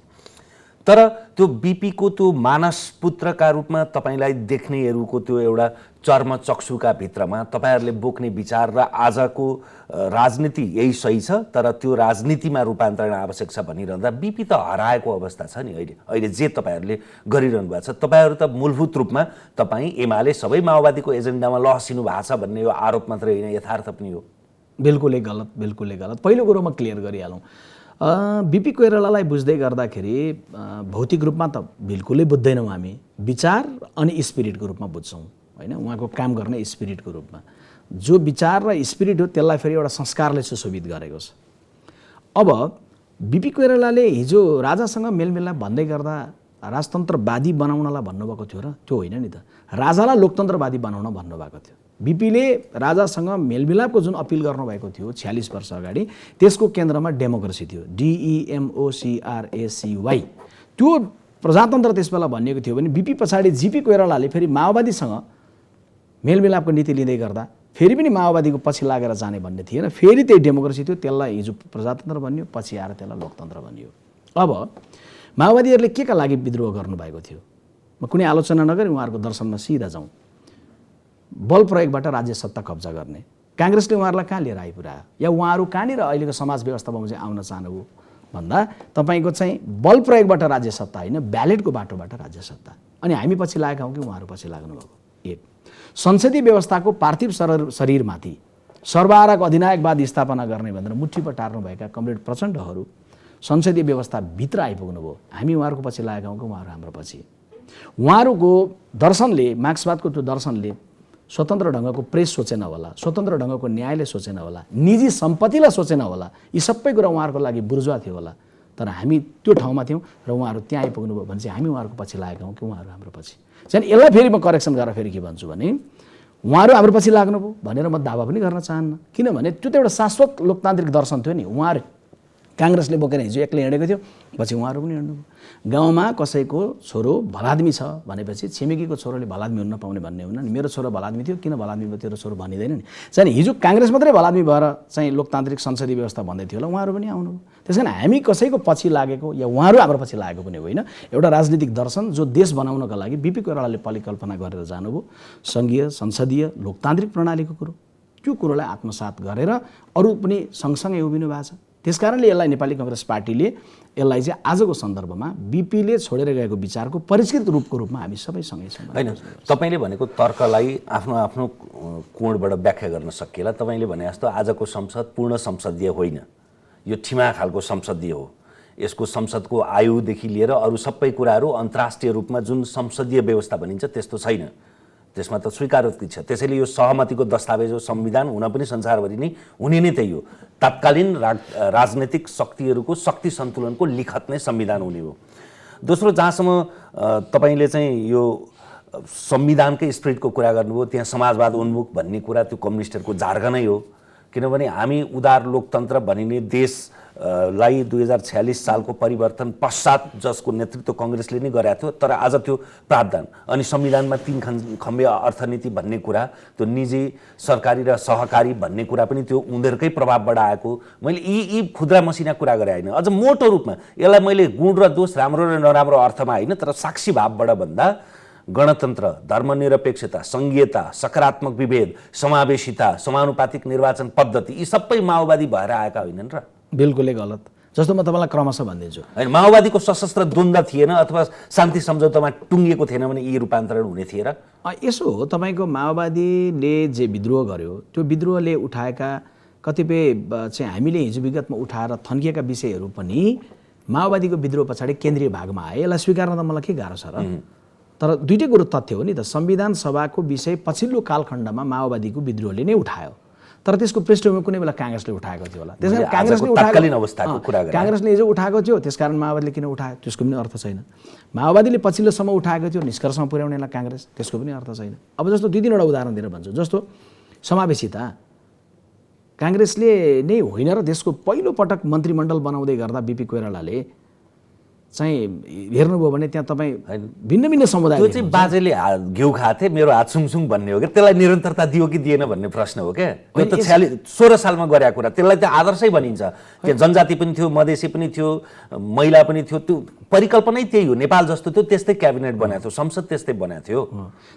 तर त्यो बिपीको त्यो मानस पुत्रका रूपमा तपाईँलाई देख्नेहरूको त्यो एउटा चर्मचक्षुका भित्रमा तपाईँहरूले बोक्ने विचार र आजको राजनीति यही सही छ, तर त्यो राजनीतिमा रूपान्तरण आवश्यक छ भनिरहँदा बिपी त हराएको अवस्था छ नि। अहिले जे तपाईँहरूले गरिरहनु भएको छ, तपाईँहरू त मूलभूत रूपमा तपाईँ एमाले सबै माओवादीको एजेन्डामा लहसिनु भएको छ भन्ने यो आरोप मात्रै होइन, यथार्थ पनि हो। बिल्कुलै गलत, बिल्कुलै गलत। पहिलो कुरो म क्लियर गरिहालौँ, बिपी कोइरालालाई बुझ्दै गर्दाखेरि भौतिक रूपमा त बिल्कुलै बुझ्दैनौँ हामी, विचार अनि स्पिरिटको रूपमा बुझ्छौँ होइन, उहाँको काम गर्ने स्पिरिटको रूपमा। जो विचार र स्पिरिट हो त्यसलाई फेरि एउटा संस्कारले सुशोभित गरेको छ। अब बिपी कोइरालाले हिजो राजासँग मेलमिलाप भन्दै गर्दा राजतन्त्रवादी बनाउनलाई भन्नुभएको थियो र त्यो होइन नि त, राजालाई लोकतन्त्रवादी बनाउन भन्नुभएको थियो। बिपीले राजासँग मेलमिलापको जुन अपिल गर्नुभएको थियो 46 वर्ष अगाडि, त्यसको केन्द्रमा डेमोक्रेसी थियो, DEMOCRACY। त्यो प्रजातन्त्र त्यसबेला भनिएको थियो भने बिपी पछाडि जिपी कोइरालाले फेरि माओवादीसँग मेलमिलापको नीति लिँदै गर्दा फेरि पनि माओवादीको पछि लागेर जाने भन्ने थिएन, फेरि त्यही डेमोक्रेसी थियो, त्यसलाई हिजो प्रजातन्त्र भनियो, पछि आएर त्यसलाई लोकतन्त्र भनियो। अब माओवादीहरूले के का लागि विद्रोह गर्नुभएको थियो, म कुनै आलोचना नगरी उहाँहरूको दर्शनमा सिधा जाउँ। बल प्रयोगबाट राज्य सत्ता कब्जा गर्ने, काङ्ग्रेसले उहाँहरूलाई कहाँ लिएर आइपुर्यायो या उहाँहरू कहाँनिर अहिलेको समाज व्यवस्थामा चाहिँ आउन चाहनुभयो भन्दा तपाईँको चाहिँ बल प्रयोगबाट राज्य सत्ता होइन, ब्यालेटको बाटोबाट राज्य सत्ता। अनि हामी पछि लागेका हौँ कि उहाँहरू पछि लाग्नुभएको। एक, संसदीय व्यवस्थाको पार्थिव शरीरमाथि सर्वहारक अधिनायकवाद स्थापना गर्ने भनेर मुठी पटार्नुभएका कमरेड प्रचण्डहरू संसदीय व्यवस्थाभित्र आइपुग्नुभयो। हामी उहाँहरूको पछि लागेका हौँ कि उहाँहरू हाम्रो पछि। उहाँहरूको दर्शनले, मार्क्सवादको त्यो दर्शनले स्वतन्त्र ढङ्गको प्रेस सोचेन होला, स्वतन्त्र ढङ्गको न्यायले सोचेन होला, निजी सम्पत्तिलाई सोचेन होला, यी सबै कुरा उहाँहरूको लागि बुर्जुवा थियो होला। तर हामी त्यो ठाउँमा थियौँ र उहाँहरू त्यहाँ आइपुग्नुभयो भने चाहिँ हामी उहाँहरूको पछि लागेका हौँ कि उहाँहरू हाम्रो पछि। चाहिँ यसलाई फेरि म करेक्सन गरेर फेरि के भन्छु भने उहाँहरू हाम्रो पछि लाग्नुभयो भनेर म दावा पनि गर्न चाहन्न, किनभने त्यो त एउटा शाश्वत लोकतान्त्रिक दर्शन थियो नि। उहाँहरू काङ्ग्रेसले बोकेर हिजो एक्लै हिँडेको थियो, पछि उहाँहरू पनि हिँड्नुभयो। गाउँमा कसैको छोरो भलादमी छ भनेपछि छिमेकीको छोरोले भलादमी हुन नपाउने भन्ने हुन्न नि। मेरो छोरो भलादमी थियो, किन भलादमी भयो तेरो छोरो भनिँदैन नि। चाहिँ हिजो काङ्ग्रेस मात्रै भलादमी भएर चाहिँ लोकतान्त्रिक संसदीय व्यवस्था भन्दै थियो होला, उहाँहरू पनि आउनुभयो। त्यस कारण हामी कसैको पछि लागेको या उहाँहरू हाम्रो पछि लागेको पनि होइन। एउटा राजनीतिक दर्शन जो देश बनाउनका लागि बीपी कोइरालाले परिकल्पना गरेर जानुभयो, सङ्घीय संसदीय लोकतान्त्रिक प्रणालीको कुरो, त्यो कुरोलाई आत्मसात गरेर अरू पनि सँगसँगै उभिनु भएको छ। त्यसकारणले यसलाई नेपाली काङ्ग्रेस पार्टीले यसलाई चाहिँ आजको सन्दर्भमा बीपीले छोडेर गएको विचारको परिष्कृत रूपमा हामी सबै सँगै छौँ। होइन, तपाईँले भनेको तर्कलाई आफ्नो आफ्नो कोणबाट व्याख्या गर्न सकिएला। तपाईँले भने जस्तो आजको संसद पूर्ण संसदीय होइन, यो ठिमा खालको संसदीय हो। यसको संसदको आयुदेखि लिएर अरू सबै कुराहरू अन्तर्राष्ट्रिय रूपमा जुन संसदीय व्यवस्था भनिन्छ त्यस्तो छैन, त्यसमा त स्वीकारोक्ति छ। त्यसैले यो सहमतिको दस्तावेज हो, संविधान हुन पनि संसारभरि नै हुने नै त्यही हो। तत्कालीन राजनैतिक शक्तिहरूको शक्ति सन्तुलनको लिखत नै संविधान हुने हो। दोस्रो, जहाँसम्म तपाईँले चाहिँ यो संविधानकै स्पिरिटको कुरा गर्नुभयो, त्यहाँ समाजवाद उन्मुख भन्ने कुरा त्यो कम्युनिस्टहरूको जार्गनै हो। किनभने हामी उदार लोकतन्त्र भनिने देशलाई 2046 सालको परिवर्तन पश्चात जसको नेतृत्व कङ्ग्रेसले नै गरेको थियो, तर आज त्यो प्रावधान अनि संविधानमा 3 खम्बे अर्थनीति भन्ने कुरा, त्यो निजी सरकारी र सहकारी भन्ने कुरा पनि त्यो उनीहरूकै प्रभावबाट आएको। मैले यी खुद्रा मसिना कुरा गरे होइन, अझ मोटो रूपमा यसलाई मैले गुण र दोष, राम्रो र नराम्रो अर्थमा होइन, तर साक्षी भावबाट भन्दा गणतन्त्र, धर्मनिरपेक्षता, सङ्घीयता, सकारात्मक विभेद, समावेशिता, समानुपातिक निर्वाचन पद्धति, यी सबै माओवादी भएर आएका होइनन् र? बिल्कुलै गलत। जस्तो म तपाईँलाई क्रमशः भनिदिन्छु, होइन, माओवादीको सशस्त्र द्वन्द्व थिएन अथवा शान्ति सम्झौतामा टुङ्गिएको थिएन भने यी रूपान्तरण हुने थिए र? यसो हो, तपाईँको माओवादीले जे विद्रोह गर्यो त्यो विद्रोहले उठाएका कतिपय चाहिँ हामीले हिजो विगतमा उठाएर थन्किएका विषयहरू पनि माओवादीको विद्रोह पछाडि केन्द्रीय भागमा आए। यसलाई स्वीकार्न त मलाई के गाह्रो छ र? तर दुईटै कुरो तथ्य हो नि त। संविधान सभाको विषय पछिल्लो कालखण्डमा माओवादीको विद्रोहले नै उठायो, तर त्यसको पृष्ठभूमि कुनै बेला काङ्ग्रेसले उठाएको थियो होला। त्यसैले काङ्ग्रेसले तत्कालीन अवस्थाको कुरा गरे, काङ्ग्रेसले हिजो उठाएको थियो, त्यसकारण माओवादीले किन उठायो त्यसको पनि अर्थ छैन। माओवादीले पछिल्लोसम्म उठाएको थियो, निष्कर्षमा पुर्याउनेलाई काङ्ग्रेस, त्यसको पनि अर्थ छैन। अब जस्तो 2-3वटा उदाहरण दिएर भन्छु। जस्तो समावेशिता, काङ्ग्रेसले नै होइन र देशको पहिलो पटक मन्त्रीमण्डल बनाउँदै गर्दा बीपी कोइरालाले चाहिँ हेर्नुभयो भने त्यहाँ तपाईँ भिन्न भिन्न समुदाय, त्यो चाहिँ बाजेले घिउ खाएको थिए मेरो हात सुङसुङ भन्ने हो कि, त्यसलाई निरन्तरता दियो कि दिएन भन्ने प्रश्न हो क्या। यो त 16 सालमा गरेको कुरा, त्यसलाई त आदर्शै भनिन्छ। त्यहाँ जनजाति पनि थियो, मधेसी पनि थियो, महिला पनि थियो, त्यो परिकल्पनै त्यही हो। नेपाल जस्तो थियो त्यस्तै क्याबिनेट बनाएको थियो, संसद त्यस्तै बनाएको थियो।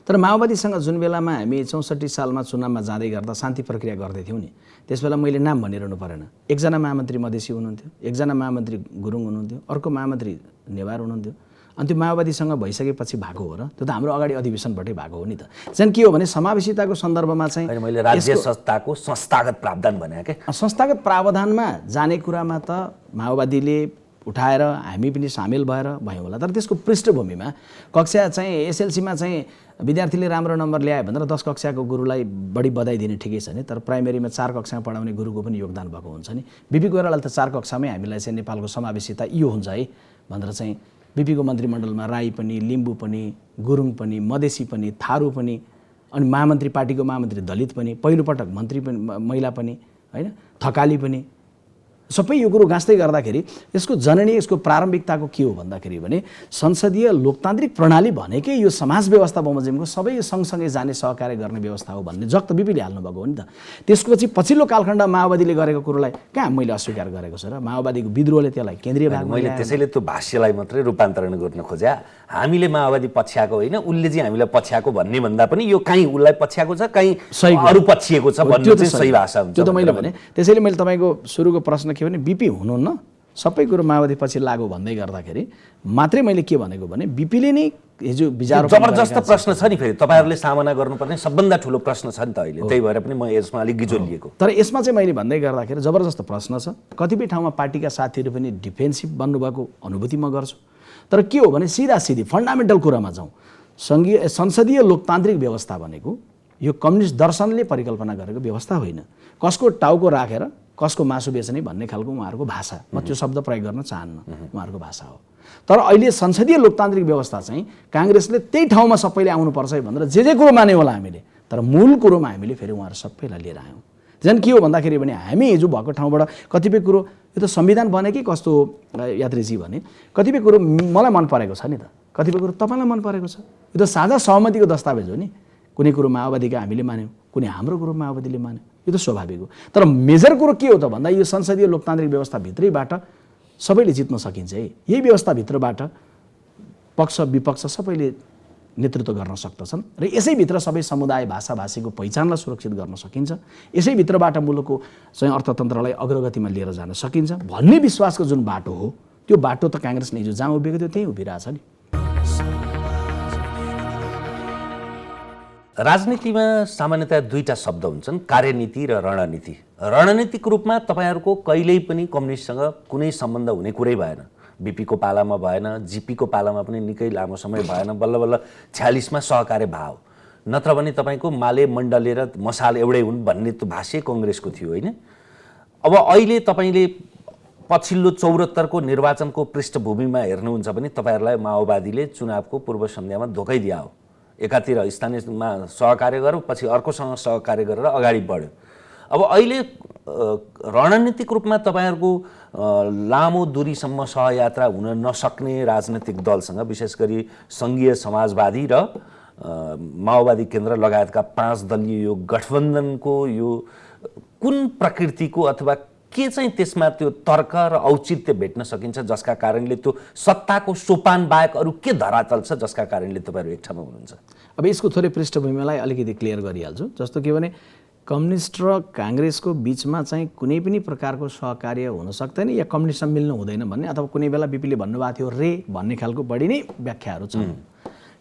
तर माओवादीसँग जुन बेलामा हामी 64 सालमा चुनावमा जाँदै गर्दा शान्ति प्रक्रिया गर्दै थियौँ नि, त्यस बेला मैले नाम भनिरहनु परेन। एकजना महामन्त्री मधेसी हुनुहुन्थ्यो, एकजना महामन्त्री गुरुङ हुनुहुन्थ्यो, अर्को महामन्त्री नेवार हुनुहुन्थ्यो। अनि त्यो माओवादीसँग भइसकेपछि भएको हो र? त्यो त हाम्रो अगाडि अधिवेशनबाटै भएको हो नि त। चाहिँ के हो भने समावेशिताको सन्दर्भमा चाहिँ मैले राज्य सत्ताको संस्थागत प्रावधान भने के, संस्थागत प्रावधानमा जाने कुरामा त माओवादीले उठाएर हामी पनि सामेल भएर भयौँ होला। तर त्यसको पृष्ठभूमिमा कक्षा चाहिँ एसएलसीमा चाहिँ विद्यार्थीले राम्रो नम्बर ल्यायो भनेर 10 कक्षाको गुरुलाई बढी बधाई दिने ठिकै छ नि, तर प्राइमेरीमा 4 कक्षामा पढाउने गुरुको पनि योगदान भएको हुन्छ नि। बीपी कोइरालाले त 4 कक्षामै हामीलाई चाहिँ नेपालको समावेशिता यो हुन्छ है भनेर चाहिँ बीपीको मन्त्रीमण्डलमा राई पनि, लिम्बू पनि, गुरुङ पनि, मधेसी पनि, थारू पनि, अनि महामन्त्री पार्टीको महामन्त्री दलित पनि, पहिलोपटक मन्त्री पनि महिला पनि, होइन, थकाली पनि, सबै यो कुरो गाँच्दै गर्दाखेरि यसको जननी, यसको प्रारम्भिकताको के हो भन्दाखेरि भने संसदीय लोकतान्त्रिक प्रणाली भनेकै यो समाज व्यवस्था बमोजिमको सबै सँगसँगै जाने सहकार्य गर्ने व्यवस्था हो भन्ने जक्त बीपीले हाल्नुभएको हो नि त। त्यसपछि पछिल्लो कालखण्ड माओवादीले गरेको कुरोलाई कहाँ मैले अस्वीकार गरेको छ र? माओवादीको विद्रोहले त्यसलाई केन्द्रीय भागमा मैले त्यसैले त्यो भाष्यलाई मात्रै रूपान्तरण गर्न खोज्या। हामीले माओवादी पछ्याएको होइन, उसले चाहिँ हामीलाई पछ्याएको भन्ने भन्दा पनि यो काहीँ उसलाई पछ्याएको छ, काहीँ अरू पछिएको छ भन्ने चाहिँ सही भाषा हुन्छ। त्यो त मैले भने। त्यसैले मैले तपाईँको सुरुको प्रश्न के भने बीपी हुनुहुन्न, सबै कुरो माओवादी पछि लाग्यो भन्दै गर्दाखेरि मात्रै मैले के भनेको भने बीपीले नै हिजो विचार जबरजस्त प्रश्न छ नि, फेरि तपाईँहरूले सामना गर्नुपर्ने सबभन्दा ठुलो प्रश्न छ नि त अहिले, त्यही भएर पनि म यसमा अलिक गिजोलिएको। तर यसमा चाहिँ मैले भन्दै गर्दाखेरि जबरजस्त प्रश्न छ। कतिपय ठाउँमा पार्टीका साथीहरू पनि डिफेन्सिभ बन्नुभएको अनुभूति म गर्छु। तर के हो भने सिधा सिधी फन्डामेन्टल कुरामा जाउँ, संसदीय लोकतान्त्रिक व्यवस्था भनेको यो कम्युनिस्ट दर्शनले परिकल्पना गरेको व्यवस्था होइन। कसको टाउको राखेर कसको मासु बेच्ने भन्ने खालको उहाँहरूको भाषा, म त्यो शब्द प्रयोग गर्न चाहन्न, उहाँहरूको भाषा हो। तर अहिले संसदीय लोकतान्त्रिक व्यवस्था चाहिँ काङ्ग्रेसले त्यही ठाउँमा सबैले आउनुपर्छ भनेर जे कुरो मान्यो होला हामीले, तर मूल कुरोमा हामीले फेरि उहाँहरू सबैलाई लिएर आयौँ। झन् के हो भन्दाखेरि भने हामी हिजो भएको ठाउँबाट कतिपय कुरो यो त संविधान बने कि कस्तो यात्रीजी भने कतिपय कुरो मलाई मन परेको छ नि त, कतिपय कुरो तपाईँलाई मन परेको छ। यो त साझा सहमतिको दस्तावेज हो नि। कुनै कुरो माओवादीका हामीले मान्यौँ, कुनै हाम्रो कुरो माओवादीले मान्यो, यो त स्वाभाविक हो। तर मेजर कुरो के हो त भन्दा यो संसदीय लोकतान्त्रिक व्यवस्थाभित्रैबाट सबैले जित्न सकिन्छ है। यही व्यवस्थाभित्रबाट पक्ष विपक्ष सबैले नेतृत्व गर्न सक्दछन् र यसैभित्र सबै समुदाय भाषा भाषीको पहिचानलाई सुरक्षित गर्न सकिन्छ। यसैभित्रबाट मुलुकको चाहिँ अर्थतन्त्रलाई अग्रगतिमा लिएर जान सकिन्छ भन्ने विश्वासको जुन बाटो हो, त्यो बाटो त काङ्ग्रेसले हिजो जहाँ उभिएको थियो त्यहीँ उभिरहेछ नि। राजनीतिमा सामान्यतया दुईटा शब्द हुन्छन्, कार्यनीति र रणनीति। रणनीतिक रूपमा तपाईँहरूको कहिल्यै पनि कम्युनिस्टसँग कुनै सम्बन्ध हुने कुरै भएन। बीपीको पालामा भएन, जीपीको पालामा पनि निकै लामो समय भएन, बल्ल बल्ल 46मा सहकार्य भाव, नत्र भने तपाईँको माले मण्डले र मसाल एउटै हुन् भन्ने त भाष्य कङ्ग्रेसको थियो होइन। अब अहिले तपाईँले पछिल्लो 74को निर्वाचनको पृष्ठभूमिमा हेर्नुहुन्छ भने तपाईँहरूलाई माओवादीले चुनावको पूर्व सन्ध्यामा धोकै दिया हो। एकातिर स्थानीयमा सहकार्य गर्यो, पछि अर्कोसँग सहकार्य गरेर अगाडि बढ्यो। अब अहिले रणनीतिक रूपमा तपाईँहरूको लामो दूरीसम्म सहयात्रा हुन नसक्ने राजनैतिक दलसँग, विशेष गरी सङ्घीय समाजवादी र माओवादी केन्द्र लगायतका 5 दलीय यो गठबन्धनको यो कुन प्रकृतिको अथवा के चाहिँ त्यसमा त्यो तर्क र औचित्य भेट्न सकिन्छ जसका कारणले त्यो सत्ताको सोपान बाहेक अरू के धरातल छ जसका कारणले तपाईँहरू एक ठाउँमा हुनुहुन्छ? अब यसको थोरै पृष्ठभूमिलाई अलिकति क्लियर गरिहाल्छु। जस्तो के भने कम्युनिस्ट र काङ्ग्रेसको बिचमा चाहिँ कुनै पनि प्रकारको सहकार्य हुन सक्दैन या कम्युनिस्टसँग मिल्नु हुँदैन भन्ने, अथवा कुनै बेला बिपीले भन्नुभएको थियो रे भन्ने खालको बढी नै व्याख्याहरू छन्।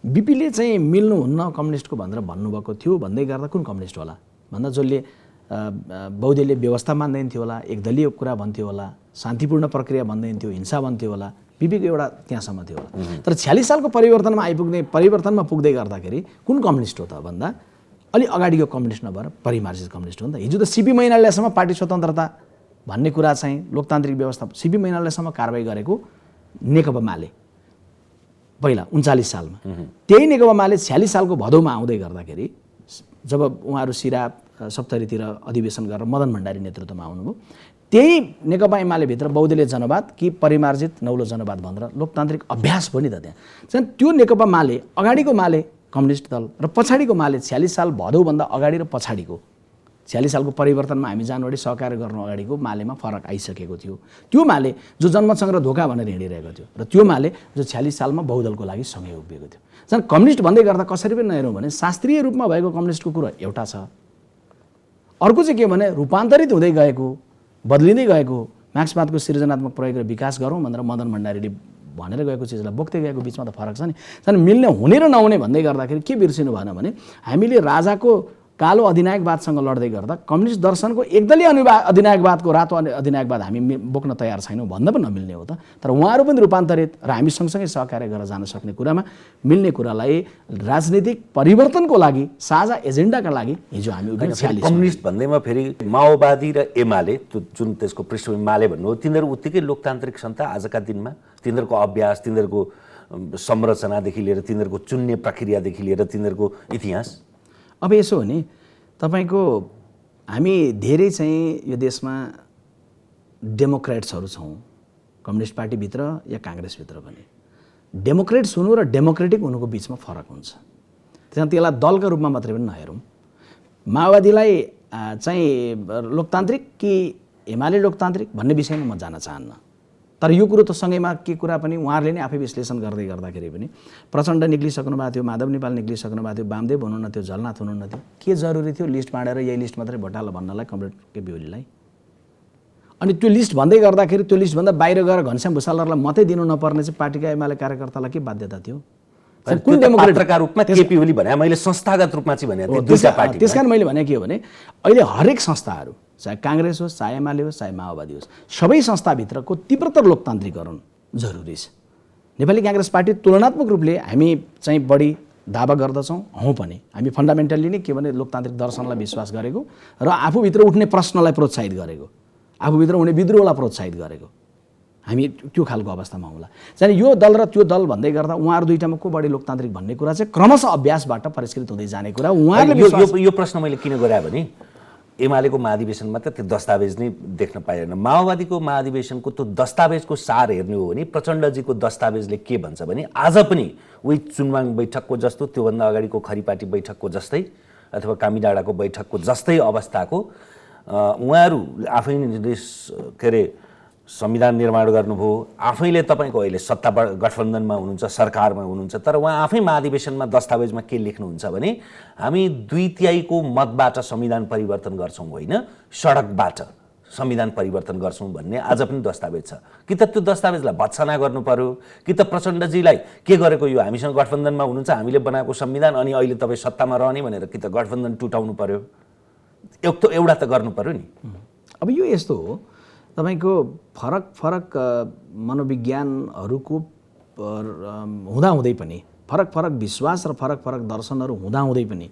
बिपीले चाहिँ मिल्नुहुन्न कम्युनिस्टको भनेर भन्नुभएको थियो भन्दै गर्दा कुन कम्युनिस्ट होला भन्दा जसले बौद्धले व्यवस्था मान्दैन थियो होला, एकदलीय कुरा भन्थ्यो होला, शान्तिपूर्ण प्रक्रिया भन्दैन थियो, हिंसा भन्थ्यो होला, बिपीको एउटा त्यहाँसम्म थियो होला। तर 46 सालको परिवर्तनमा पुग्दै गर्दाखेरि कुन कम्युनिस्ट हो त भन्दा अलि अगाडिको कम्युनिस्ट नभएर परिमार्जित कम्युनिस्ट हो नि त। हिजो त सिपी मैनालीसम्म पार्टी स्वतन्त्रता भन्ने कुरा चाहिँ लोकतान्त्रिक व्यवस्था सिपी मैनालीसम्म कारबाही गरेको नेकपा माले पहिला 39 सालमा, त्यही नेकपा माले 46 सालको भदौमा आउँदै गर्दाखेरि जब उहाँहरू सिरा सप्तरीतिर अधिवेशन गरेर मदन भण्डारी नेतृत्वमा आउनुभयो, त्यही नेकपा एमालेभित्र बौद्धले जनवाद कि परिमार्जित नौलो जनवाद भनेर लोकतान्त्रिक अभ्यास भयो नि त त्यहाँ। चाहिँ त्यो नेकपा माले अगाडिको माले कम्युनिस्ट दल र पछाडिको माले 46 साल भदौभन्दा अगाडि र पछाडिको 46 सालको परिवर्तनमा हामी जानु अगाडि सहकार्य गर्नु अगाडिको मालेमा फरक आइसकेको थियो। त्यो माले जो जनमतसँग धोका भनेर हिँडिरहेको थियो र त्यो माले जो 46 सालमा बहुदलको लागि सँगै उभिएको थियो। झन् कम्युनिस्ट भन्दै गर्दा कसरी पनि नहेरौँ भने शास्त्रीय रूपमा भएको कम्युनिस्टको कुरो एउटा छ, अर्को चाहिँ के भने रूपान्तरित हुँदै गएको बदलिँदै गएको मार्क्सवादको सृजनात्मक प्रयोग र विकास गरौँ भनेर मदन भण्डारीले भनेर गएको चिजलाई बोक्दै गएको बिचमा त फरक छ नि। झन् मिल्ने हुने र नहुने भन्दै गर्दाखेरि के बिर्सिनु भएन भने हामीले राजाको कालो अधिनायकवादसँग लड्दै गर्दा कम्युनिस्ट दर्शनको एकदलीय अधिनायकवादको रातो अधिनायकवाद हामी बोक्न तयार छैनौँ भन्दा पनि नमिल्ने हो त। तर उहाँहरू पनि रूपान्तरित र हामी सँगसँगै सहकार्य गरेर जान सक्ने कुरामा मिल्ने कुरालाई राजनीतिक परिवर्तनको लागि साझा एजेन्डाका लागि हिजो हामी कम्युनिस्ट भन्दैमा फेरि माओवादी र एमाले जुन त्यसको पृष्ठभूमि माले भन्नु हो, तिनीहरू उत्तिकै लोकतान्त्रिक छन् त आजका दिनमा? तिनीहरूको अभ्यास, तिनीहरूको संरचनादेखि लिएर तिनीहरूको चुन्ने प्रक्रियादेखि लिएर तिनीहरूको इतिहास? अब यसो हो नि, तपाईँको हामी धेरै चाहिँ यो देशमा डेमोक्रेट्सहरू छौँ, कम्युनिस्ट पार्टीभित्र या काङ्ग्रेसभित्र पनि। डेमोक्रेट्स हुनु र डेमोक्रेटिक हुनुको बिचमा फरक हुन्छ। त्यसलाई दलका रूपमा मात्रै पनि नहेरौँ। माओवादीलाई चाहिँ लोकतान्त्रिक कि एमाले लोकतान्त्रिक भन्ने विषयमा म जान चाहन्न। तर यो कुरो त सँगैमा के कुरा पनि उहाँहरूले नै आफै विश्लेषण गर्दै गर्दाखेरि पनि प्रचण्ड निक्लिसक्नु भएको थियो, माधव नेपाल निक्लिसक्नु भएको थियो, वामदेव हुनुहुन्न थियो, झलनाथ हुनुहुन्न थियो, के जरुरी थियो लिस्ट बाँडेर यही लिस्ट मात्रै भोटाला भन्नलाई कमरेड केपी ओलीलाई? अनि त्यो लिस्ट भन्दै गर्दाखेरि त्यो लिस्टभन्दा बाहिर गएर घनश्याम भुसालहरूलाई मात्रै दिनु नपर्ने चाहिँ पार्टीका एमाले कार्यकर्तालाई के बाध्यता थियो? कुन डेमोक्रेटका रूपमा केपी ओली भने मैले संस्थागत रूपमा चाहिँ भने दुईटा पार्टी। त्यसकारण मैले भने के हो भने अहिले हरेक संस्थाहरू चाहे काङ्ग्रेस होस्, चाहे एमाले होस्, चाहे माओवादी होस्, सबै संस्थाभित्रको तीव्रतर लोकतान्त्रिकरण जरुरी छ। नेपाली काङ्ग्रेस पार्टी तुलनात्मक रूपले हामी चाहिँ बढी दावा गर्दछौँ, हौँ पनि। हामी फन्डामेन्टल्ली नै के भने लोकतान्त्रिक दर्शनलाई विश्वास गरेको र आफूभित्र उठ्ने प्रश्नलाई प्रोत्साहित गरेको, आफूभित्र हुने विद्रोहलाई प्रोत्साहित गरेको, हामी त्यो खालको अवस्थामा हौँला। चाहिँ यो दल र त्यो दल भन्दै गर्दा उहाँहरू दुईटामा को बढी लोकतान्त्रिक भन्ने कुरा चाहिँ क्रमशः अभ्यासबाट परिष्कृत हुँदै जाने कुरा। उहाँहरूले यो प्रश्न मैले किन गरे भने एमालेको महाधिवेशनमा त त्यो दस्तावेज नै देख्न पाइएन। माओवादीको महाधिवेशनको त्यो दस्तावेजको सार हेर्ने हो भने प्रचण्डजीको दस्तावेजले के भन्छ भने आज पनि उही चुनवाङ बैठकको जस्तो, त्योभन्दा अगाडिको खरिपाटी बैठकको जस्तै अथवा कामीडाँडाको बैठकको जस्तै अवस्थाको उहाँहरू आफैले के अरे संविधान निर्माण गर्नुभयो, आफैले तपाईँको अहिले सत्ता गठबन्धनमा हुनुहुन्छ, सरकारमा हुनुहुन्छ, तर उहाँ आफै महाधिवेशनमा दस्तावेजमा के लेख्नुहुन्छ भने हामी 2/3 मतबाट संविधान परिवर्तन गर्छौँ, होइन सडकबाट संविधान परिवर्तन गर्छौँ भन्ने आज पनि दस्तावेज छ। कि त त्यो दस्तावेजलाई भत्सना गर्नु पर्यो, कि त प्रचण्डजीलाई के गरेको यो हामीसँग गठबन्धनमा हुनुहुन्छ, हामीले बनाएको संविधान अनि अहिले तपाईँ सत्तामा रहने भनेर कि त गठबन्धन टुटाउनु पर्यो, एउटा त गर्नु पर्यो नि। अब यो यस्तो हो, तपाईको फरक फरक मनोविज्ञानहरूको हुँदाहुँदै पनि, फरक फरक विश्वास र फरक फरक दर्शनहरू हुँदाहुँदै पनि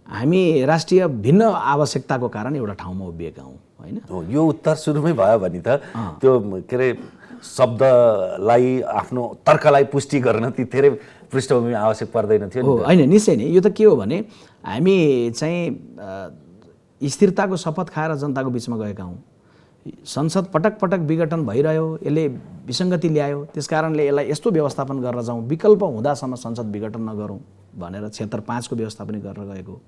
हामी राष्ट्रिय भिन्न आवश्यकताको कारण एउटा ठाउँमा उभिएका हौँ, होइन। यो उत्तर सुरुमै भयो भने त त्यो के अरे शब्दलाई आफ्नो तर्कलाई पुष्टि गर्न ती धेरै पृष्ठभूमि आवश्यक पर्दैन थियो नि। होइन, निश्चय नै। यो त के हो भने हामी चाहिँ स्थिरताको शपथ खाएर जनताको बिचमा गएका हौँ। संसद पटक पटक विघटन भइरह्यो, यसले विसङ्गति ल्यायो, त्यस कारणले यसलाई यस्तो व्यवस्थापन गरेर जाउँ, विकल्प हुँदासम्म संसद विघटन नगरौँ भनेर 76-5 को व्यवस्था पनि गरेर गएको।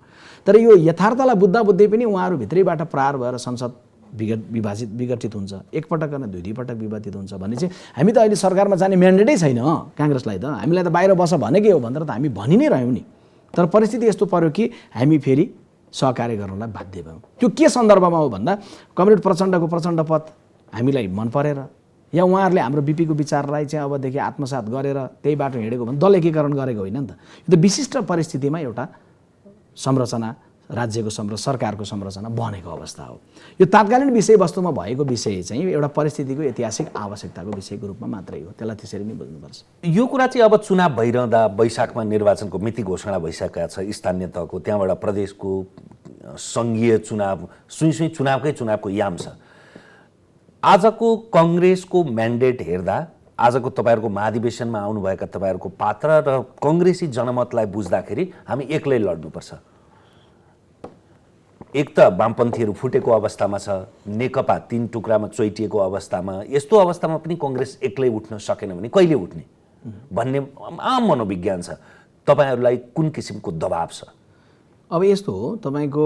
तर यो यथार्थलाई बुझ्दा बुझ्दै पनि उहाँहरू भित्रैबाट प्रहार भएर संसद विघटित हुन्छ, एकपटक अनि दुई पटक विभाजित हुन्छ भने चाहिँ हामी त अहिले सरकारमा जाने म्यान्डेटै छैन काङ्ग्रेसलाई। त हामीलाई त बाहिर बस भनेकै हो भनेर त हामी भनि नै रह्यौँ नि। तर परिस्थिति यस्तो पर्यो कि हामी फेरि सहकार्य गर्नलाई बाध्य भयौँ। त्यो के सन्दर्भमा हो भन्दा कमरेड प्रचण्डको प्रचण्ड पद हामीलाई मन परेर या उहाँहरूले हाम्रो बिपीको विचारलाई चाहिँ अबदेखि आत्मसात गरेर त्यही बाटो हिँडेको भने दल एकीकरण गरेको होइन नि त। यो त विशिष्ट परिस्थितिमा एउटा संरचना, राज्यको सरकारको संरचना बनेको अवस्था हो। यो तात्कालीन विषयवस्तुमा भएको विषय चाहिँ एउटा परिस्थितिको ऐतिहासिक आवश्यकताको विषयको रूपमा मात्रै हो, त्यसलाई त्यसरी नै बुझ्नुपर्छ। यो कुरा चाहिँ अब चुनाव भइरहँदा वैशाखमा निर्वाचनको मिति घोषणा भइसकेका छ स्थानीय तहको, त्यहाँबाट प्रदेशको सङ्घीय चुनाव, सुई चुनावको याम छ। आजको कङ्ग्रेसको म्यान्डेट हेर्दा, आजको तपाईँहरूको महाधिवेशनमा आउनुभएका तपाईँहरूको पात्र र कङ्ग्रेसी जनमतलाई बुझ्दाखेरि हामी एक्लै लड्नुपर्छ। एक त वामपन्थीहरू फुटेको अवस्थामा छ, नेकपा 3 टुक्रामा चोइटिएको अवस्थामा, यस्तो अवस्थामा पनि कङ्ग्रेस एक्लै उठ्न सकेन भने कहिले उठ्ने भन्ने आम मनोविज्ञान छ। तपाईँहरूलाई कुन किसिमको दबाब छ? अब यस्तो हो, तपाईँको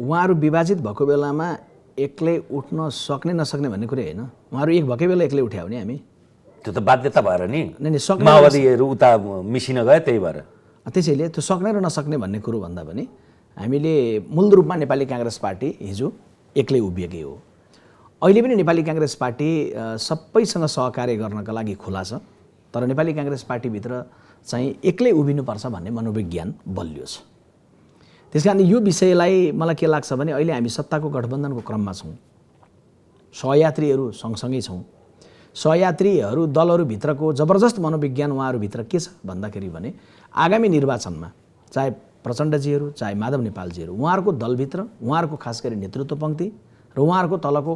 उहाँहरू विभाजित भएको बेलामा एक्लै उठ्न सक्ने नसक्ने भन्ने कुरै होइन। उहाँहरू एक भएकै बेला एक्लै उठ्यो भने हामी त्यो त बाध्यता भएर नि सक्ने माओवादीहरू उता मिसिन गए, त्यही भएर। त्यसैले त्यो सक्ने र नसक्ने भन्ने कुरो भन्दा पनि हामीले मूल रूपमा नेपाली काङ्ग्रेस पार्टी हिजो एक्लै उभिएकै हो। अहिले पनि नेपाली काङ्ग्रेस पार्टी सबैसँग सहकार्य गर्नका लागि खुला छ, तर नेपाली काङ्ग्रेस पार्टीभित्र चाहिँ एक्लै उभिनुपर्छ भन्ने मनोविज्ञान बलियो छ। त्यसकारण यो विषयलाई मलाई के लाग्छ भने अहिले हामी सत्ताको गठबन्धनको क्रममा छौँ, सहयात्रीहरू सँगसँगै छौँ। सहयात्रीहरू दलहरूभित्रको जबरजस्त मनोविज्ञान उहाँहरूभित्र के छ भन्दाखेरि भने आगामी निर्वाचनमा चाहे प्रचण्डजीहरू चाहे माधव नेपालजीहरू उहाँहरूको दलभित्र उहाँहरूको खास गरी नेतृत्व पङ्क्ति र उहाँहरूको तलको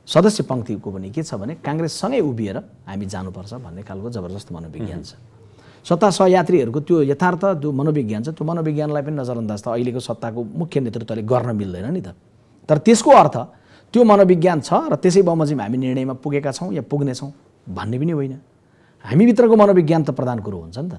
सदस्य पङ्क्तिको पनि के छ भने काङ्ग्रेससँगै उभिएर हामी जानुपर्छ भन्ने खालको जबरजस्त मनोविज्ञान छ। सत्ता सहयात्रीहरूको त्यो यथार्थ जो मनोविज्ञान छ, त्यो मनोविज्ञानलाई पनि नजरअन्दाज त अहिलेको सत्ताको मुख्य नेतृत्वले गर्न मिल्दैन नि त। तर त्यसको अर्थ त्यो मनोविज्ञान छ र त्यसै बमोजिम हामी निर्णयमा पुगेका छौँ या पुग्नेछौँ भन्ने पनि होइन। हामीभित्रको मनोविज्ञान त प्रधान कुरो हुन्छ नि त।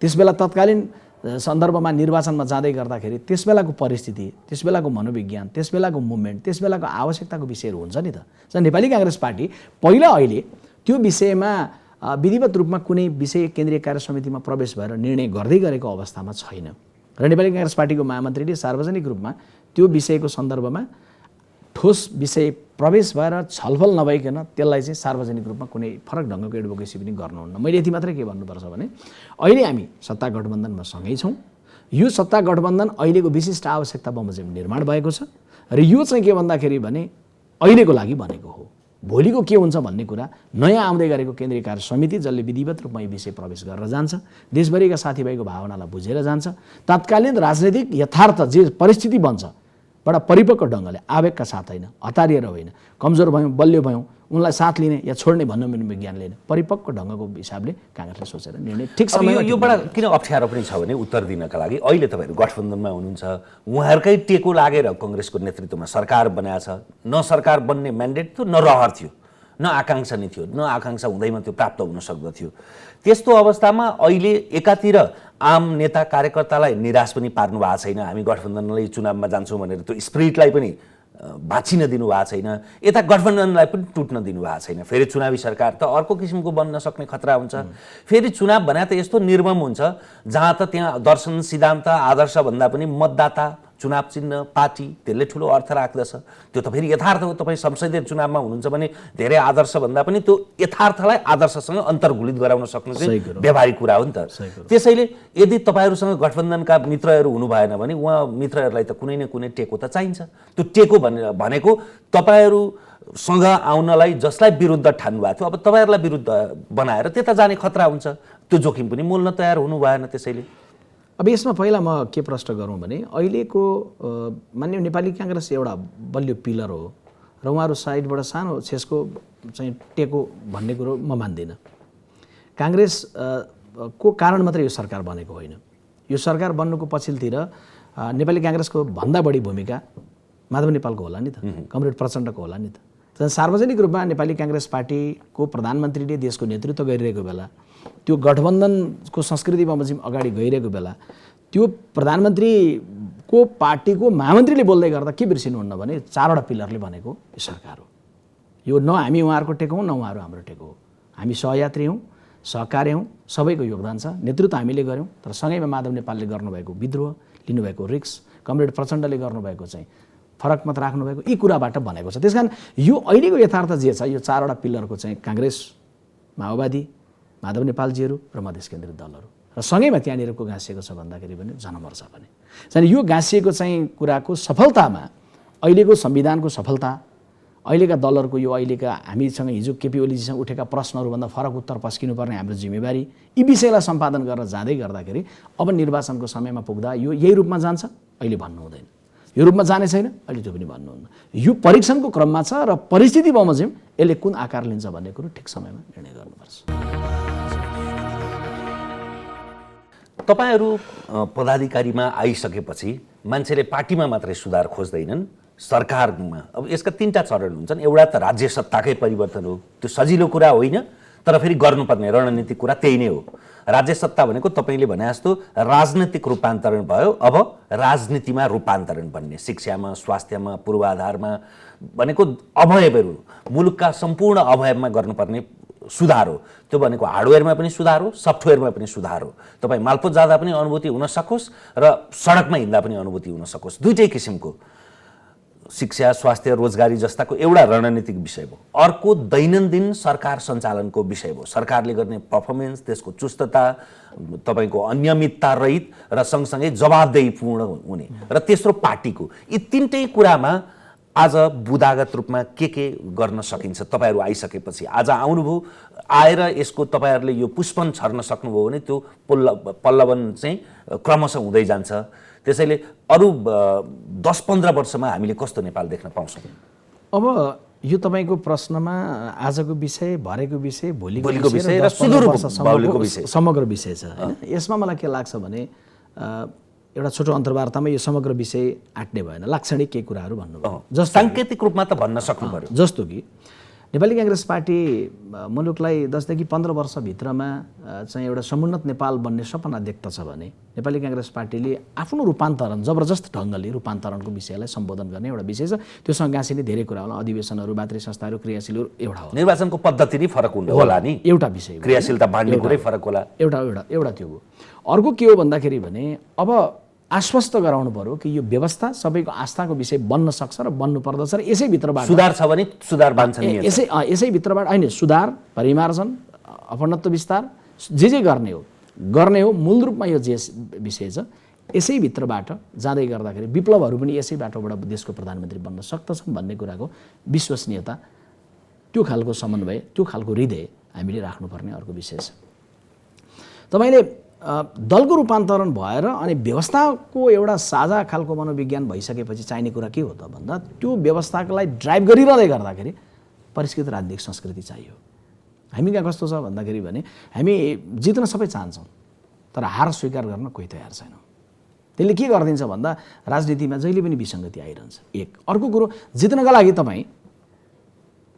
त्यसबेला तत्कालीन सन्दर्भमा निर्वाचनमा जाँदै गर्दाखेरि त्यसबेलाको परिस्थिति, त्यसबेलाको मनोविज्ञान, त्यसबेलाको मुभमेन्ट, त्यसबेलाको आवश्यकताको विषयहरू हुन्छ नि त। नेपाली काङ्ग्रेस पार्टी पहिला अहिले त्यो विषयमा विधिवत रूपमा कुनै विषय केन्द्रीय कार्य समितिमा प्रवेश भएर निर्णय गर्दै गरेको अवस्थामा छैन र नेपाली काङ्ग्रेस पार्टीको महामन्त्रीले सार्वजनिक रूपमा त्यो विषयको सन्दर्भमा ठोस विषय प्रवेश भएर छलफल नभइकन त्यसलाई चाहिँ सार्वजनिक रूपमा कुनै फरक ढङ्गको एडभोकेसी पनि गर्नुहुन्न। मैले यति मात्रै के भन्नुपर्छ भने अहिले हामी सत्ता गठबन्धनमा सँगै छौँ। यो सत्ता गठबन्धन अहिलेको विशिष्ट आवश्यकता बमोजिम निर्माण भएको छ र यो चाहिँ के भन्दाखेरि भने अहिलेको लागि बनेको हो, भोलिको के हुन्छ भन्ने कुरा नयाँ आउँदै गरेको केन्द्रीय कार्य समिति जसले विधिवत रूपमा यो विषय प्रवेश गरेर जान्छ, देशभरिका साथीभाइको भावनालाई बुझेर जान्छ, तत्कालीन राजनैतिक यथार्थ जे परिस्थिति बन्छ बडा परिपक्व ढङ्गले आवेगका साथ होइन, हतारिएर होइन, कमजोर भयौँ बलियो भयौँ उनलाई साथ लिने या छोड्ने भन्ने विज्ञान लिने परिपक्व ढङ्गको हिसाबले काङ्ग्रेसले सोचेर निर्णय ठिक समयमा यो बडा किन अप्ठ्यारो पनि छ भने उत्तर दिनका लागि अहिले तपाईँहरू गठबन्धनमा हुनुहुन्छ, उहाँहरूकै टेको लागेर कङ्ग्रेसको नेतृत्वमा सरकार बनाएको छ, न सरकार बन्ने म्यान्डेट थियो न रहर थियो न आकाङ्क्षा नै थियो, न आकाङ्क्षा हुँदैमा त्यो प्राप्त हुन सक्दथ्यो। त्यस्तो अवस्थामा अहिले एकातिर आम नेता कार्यकर्तालाई निराश पनि पार्नु भएको छैन, हामी गठबन्धनलाई चुनावमा जान्छौँ भनेर त्यो स्पिरिटलाई पनि भाँचिन दिनुभएको छैन, यता गठबन्धनलाई पनि टुट्न दिनुभएको छैन। फेरि चुनावी सरकार त अर्को किसिमको बन्न सक्ने खतरा हुन्छ। फेरि चुनाव भने त यस्तो निर्मम हुन्छ जहाँ त त्यहाँ दर्शन सिद्धान्त आदर्शभन्दा पनि मतदाता चुनाव चिन्ह पार्टी त्यसले ठुलो अर्थ राख्दछ। त्यो त फेरि यथार्थ हो, तपाईँ संसदीय चुनावमा हुनुहुन्छ भने धेरै आदर्शभन्दा पनि त्यो यथार्थलाई आदर्शसँग अन्तर्घुलित गराउन सक्नु चाहिँ व्यावहारिक कुरा हो नि त। त्यसैले यदि तपाईँहरूसँग गठबन्धनका मित्रहरू हुनु भएन भने उहाँ मित्रहरूलाई त कुनै न कुनै टेको त चाहिन्छ। त्यो टेको भनेको तपाईँहरूसँग आउनलाई जसलाई विरुद्ध ठान्नु भएको थियो अब तपाईँहरूलाई विरुद्ध बनाएर त्यता जाने खतरा हुन्छ, त्यो जोखिम पनि मोल्न तयार हुनु भएन। त्यसैले अब यसमा पहिला म के प्रश्न गरौँ भने अहिलेको मान्य नेपाली काङ्ग्रेस एउटा बलियो पिलर हो र उहाँहरू साइडबाट सानो छेसको चाहिँ टेको भन्ने कुरो म मान्दिनँ। काङ्ग्रेस को कारण मात्रै यो सरकार बनेको होइन, यो सरकार बन्नुको पछिल्तिर नेपाली काङ्ग्रेसको भन्दा बढी भूमिका माधव नेपालको होला नि त, कमरेड प्रचण्डको होला नि त। सार्वजनिक रूपमा नेपाली काङ्ग्रेस पार्टीको प्रधानमन्त्रीले देशको नेतृत्व गरिरहेको बेला, त्यो गठबन्धनको संस्कृति बमोजिम अगाडि गइरहेको बेला त्यो प्रधानमन्त्रीको पार्टीको महामन्त्रीले बोल्दै गर्दा के बिर्सिनुहुन्न भने 4वटा पिलरले बनेको यो सरकार हो। यो न हामी उहाँहरूको टेको हौँ न उहाँहरू हाम्रो टेको हो, हामी सहयात्री हौँ, सहकार्य हौँ, सबैको योगदान छ। नेतृत्व हामीले गऱ्यौँ तर सँगैमा माधव नेपालले गर्नुभएको विद्रोह, लिनुभएको रिक्स, कमरेड प्रचण्डले गर्नुभएको चाहिँ फरक मत राख्नुभएको यी कुराबाट बनेको छ। त्यसकारण यो अहिलेको यथार्थ जे छ यो 4वटा पिलरको चाहिँ काङ्ग्रेस, माओवादी, माधव नेपालजीहरू र मधेस केन्द्रित दलहरू र सँगैमा त्यहाँनिरको गाँसिएको छ भन्दाखेरि भने जनमोर्चा पनि चाहिँ यो गाँसिएको चाहिँ कुराको सफलतामा अहिलेको संविधानको सफलता, अहिलेका दलहरूको यो अहिलेका हामीसँग हिजो केपी ओलीजीसँग उठेका प्रश्नहरूभन्दा फरक उत्तर पस्किनुपर्ने हाम्रो जिम्मेवारी यी विषयलाई सम्पादन गरेर जाँदै गर्दाखेरि अब निर्वाचनको समयमा पुग्दा यो यही रूपमा जान्छ अहिले भन्नु हुँदैन, यो रूपमा जाने छैन अहिले त्यो पनि भन्नुहुन्न। यो परीक्षणको क्रममा छ र परिस्थिति बमोजिम यसले कुन आकार लिन्छ भन्ने कुरो ठिक समयमा निर्णय गर्नुपर्छ। तपाईहरू पदाधिकारीमा आइसकेपछि मान्छेले पार्टीमा मात्रै सुधार खोज्दैनन्, सरकारमा अब यसका 3टा चरण हुन्छन्। एउटा त राज्य सत्ताकै परिवर्तन हो, त्यो सजिलो कुरा होइन तर फेरि गर्नुपर्ने रणनीतिक कुरा त्यही नै हो। राज्य सत्ता भनेको तपाईँले भने जस्तो राजनीतिक रूपान्तरण भयो, अब राजनीतिमा रूपान्तरण भन्ने, शिक्षामा, स्वास्थ्यमा, पूर्वाधारमा भनेको अवयवहरू मुलुकका सम्पूर्ण अवयवमा गर्नुपर्ने सुधार हो। त्यो भनेको हार्डवेयरमा पनि सुधार हो, सफ्टवेयरमा पनि सुधार हो। तपाईँ मालपोत जाँदा पनि अनुभूति हुन सकोस् र सडकमा हिँड्दा पनि अनुभूति हुन सकोस्, दुईटै किसिमको। शिक्षा, स्वास्थ्य, रोजगारी जस्ताको एउटा रणनीतिक विषय भयो। अर्को दैनन्दिन सरकार सञ्चालनको विषय भयो, सरकारले गर्ने पर्फर्मेन्स, त्यसको चुस्तता, तपाईँको अनियमितता रहित र सँगसँगै जवाबदेहीपूर्ण हुने, र तेस्रो पार्टीको। यी 3टै कुरामा आज बुदागत रूपमा के गर्न सकिन्छ। तपाईँहरू आइसकेपछि आज आउनुभयो, आएर यसको तपाईँहरूले यो पुष्पन छर्न सक्नुभयो भने त्यो पल्लवन चाहिँ क्रमशः हुँदै जान्छ। त्यसैले अरू 10-15 वर्षमा हामीले कस्तो नेपाल देख्न पाउँछौँ? अब यो तपाईँको प्रश्नमा आजको विषय, भरेको विषय, भोलिको विषय र सुदूरको विषय, समग्र विषय छ हैन। यसमा मलाई के लाग्छ भने एउटा छोटो अन्तर्वार्तामा यो समग्र विषय आँट्ने भएन, लाक्षणिक केही कुराहरू भन्नुभयो। जस्तो साङ्केतिक रूपमा त भन्न सक्नु पर्यो। जस्तो कि नेपाली काङ्ग्रेस पार्टी मुलुकलाई 10 देखि 15 वर्षभित्रमा चाहिँ एउटा समुन्नत नेपाल बन्ने सपना देख्दछ भने नेपाली काङ्ग्रेस पार्टीले आफ्नो रूपान्तरण जबरजस्त ढङ्गले रूपान्तरणको विषयलाई सम्बोधन गर्ने एउटा विषय छ। त्योसँग गाँसिने धेरै कुरा होला, अधिवेशनहरू, बात्री संस्थाहरू, क्रियाशीलहरू एउटा हो। निर्वाचनको पद्धति नै फरक होला नि, एउटा विषय, क्रियाशीलता बाँड्ने कुरै फरक होला। एउटा त्यो हो। अर्को के हो भन्दाखेरि भने अब आश्वस्त गराउनु पर्यो कि यो व्यवस्था सबैको आस्थाको विषय बन्न सक्छ र बन्नु पर्दछ र यसैभित्रबाट सुधार छ भने सुधार वाञ्छनीय छ। यसैभित्रबाट होइन सुधार, परिमार्जन, अपनत्व विस्तार जे गर्ने हो मूल रूपमा यो जे विषय छ यसैभित्रबाट जाँदै गर्दाखेरि विप्लवहरू पनि यसै बाटोबाट देशको प्रधानमन्त्री बन्न सक्दछन् भन्ने कुराको विश्वसनीयता त्यो खालको समन्वय, त्यो खालको हृदय हामीले राख्नुपर्ने अर्को विषय छ। तपाईँले दलको रूपान्तरण भएर अनि व्यवस्थाको एउटा साझा खालको मनोविज्ञान भइसकेपछि चाहिने कुरा के हो त भन्दा त्यो व्यवस्थालाई ड्राइभ गरिरहँदै गर्दाखेरि परिष्कृत राजनीतिक संस्कृति चाहियो। हामी कहाँ कस्तो छ भन्दाखेरि भने हामी जित्न सबै चाहन्छौँ, तर हार स्वीकार गर्न कोही तयार छैनौँ। त्यसले के गरिदिन्छ भन्दा राजनीतिमा जहिले पनि विसङ्गति आइरहन्छ। एक अर्को कुरो, जित्नका लागि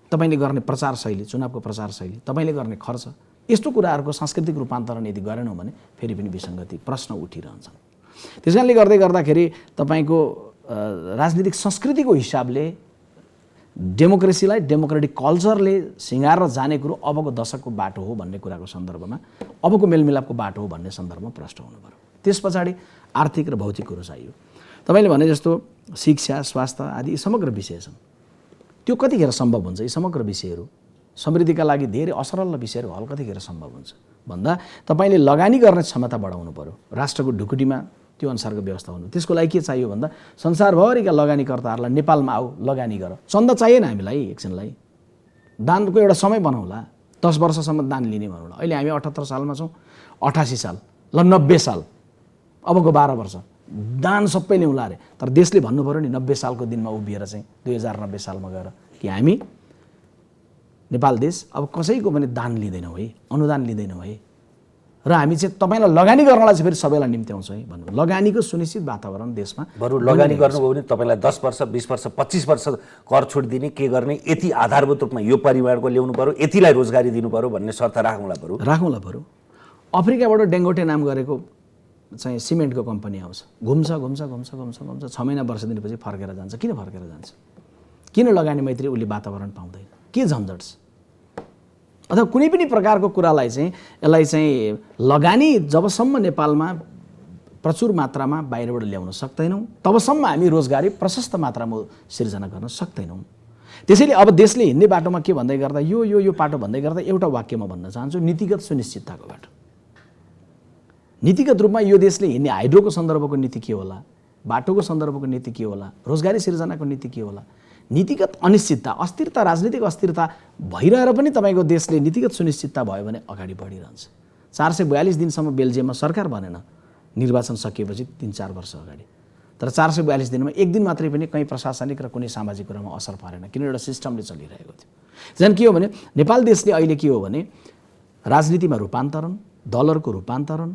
तपाईँले गर्ने प्रचार शैली, चुनावको प्रचार शैली, तपाईँले गर्ने खर्च, यस्तो कुराहरूको सांस्कृतिक रूपान्तरण यदि गरेनौँ भने फेरि पनि विसङ्गति प्रश्न उठिरहन्छन्। त्यस कारणले गर्दाखेरि तपाईँको राजनीतिक संस्कृतिको हिसाबले डेमोक्रेसीलाई, डेमोक्रेटिक कल्चरले सिँगारेर जाने कुरो अबको दशकको बाटो हो भन्ने कुराको सन्दर्भमा, अबको मेलमिलापको बाटो हो भन्ने सन्दर्भमा प्रश्न हुनु पर्यो। त्यस पछाडि आर्थिक र भौतिक कुरो चाहियो। तपाईँले भने जस्तो शिक्षा, स्वास्थ्य आदि समग्र विषय छन्। त्यो कतिखेर सम्भव हुन्छ? यी समग्र विषयहरू समृद्धिका लागि धेरै असरल विषयहरू हल कतिखेर सम्भव हुन्छ भन्दा तपाईँले लगानी गर्ने क्षमता बढाउनु पर्यो। राष्ट्रको ढुकुटीमा त्यो अनुसारको व्यवस्था हुनु। त्यसको लागि के चाहियो भन्दा संसारभरिका लगानीकर्ताहरूलाई नेपालमा आऊ, लगानी गर। चन्दा चाहिएन हामीलाई, एकछिनलाई दानको एउटा समय बनाउला, 10 वर्षसम्म दान लिने भनौँ। अहिले हामी 78 सालमा छौँ, 88 साल, ल 90 साल, अबको 12 वर्ष दान सबै ल्याउँला अरे। तर देशले भन्नु पऱ्यो नि 90 सालको दिनमा उभिएर चाहिँ 2090 सालमा गएर कि हामी नेपाल देश अब कसैको पनि दान लिँदैनौँ है, अनुदान लिँदैनौँ है, र हामी चाहिँ तपाईँलाई लगानी गर्नलाई चाहिँ फेरि सबैलाई निम्त्याउँछौँ है भन्नु। लगानीको सुनिश्चित वातावरण देशमा, बरु लगानी गर्नुभयो भने तपाईँलाई 10 वर्ष, 20 वर्ष, 25 वर्ष कर छुट दिने, के गर्ने, यति आधारभूत रूपमा यो परिवारको ल्याउनु पऱ्यो, यतिलाई रोजगारी दिनु पऱ्यो भन्ने शर्त राखौँला पऱ्यो। अफ्रिकाबाट डेङ्गोटे नाम गरेको चाहिँ सिमेन्टको कम्पनी आउँछ, घुम्छ 6 महिना वर्ष दिनपछि फर्केर जान्छ। किन फर्केर जान्छ? किन लगानी मैत्री उसले वातावरण पाउँदैन? के झन्झट छ? अथवा कुनै पनि प्रकारको कुरालाई चाहिँ यसलाई चाहिँ लगानी जबसम्म नेपालमा प्रचुर मात्रामा बाहिरबाट ल्याउन सक्दैनौँ तबसम्म हामी रोजगारी प्रशस्त मात्रामा सिर्जना गर्न सक्दैनौँ। त्यसैले अब देशले हिँड्ने बाटोमा के भन्दै गर्दा यो पाटो भन्दै गर्दा एउटा वाक्यमा भन्न चाहन्छु, नीतिगत सुनिश्चितताको बाटो। नीतिगत रूपमा यो देशले हिँड्ने हाइड्रोको सन्दर्भको नीति के होला, बाटोको सन्दर्भको नीति के होला, रोजगारी सिर्जनाको नीति के होला। नीतिगत अनिश्चितता, अस्थिरता, राजनीतिक अस्थिरता भइरहेर पनि तपाईँको देशले नीतिगत सुनिश्चितता भयो भने अगाडि बढिरहन्छ। 442 दिनसम्म बेल्जियममा सरकार बनेन, निर्वाचन सकिएपछि 3-4 वर्ष अगाडि। तर 442 दिनमा एक दिन मात्रै पनि कहीँ प्रशासनिक र कुनै सामाजिक कुरामा असर परेन, किन एउटा सिस्टमले चलिरहेको थियो। झन् के हो भने नेपाल देशले अहिले के हो भने राजनीतिमा रूपान्तरण, दलहरूको रूपान्तरण,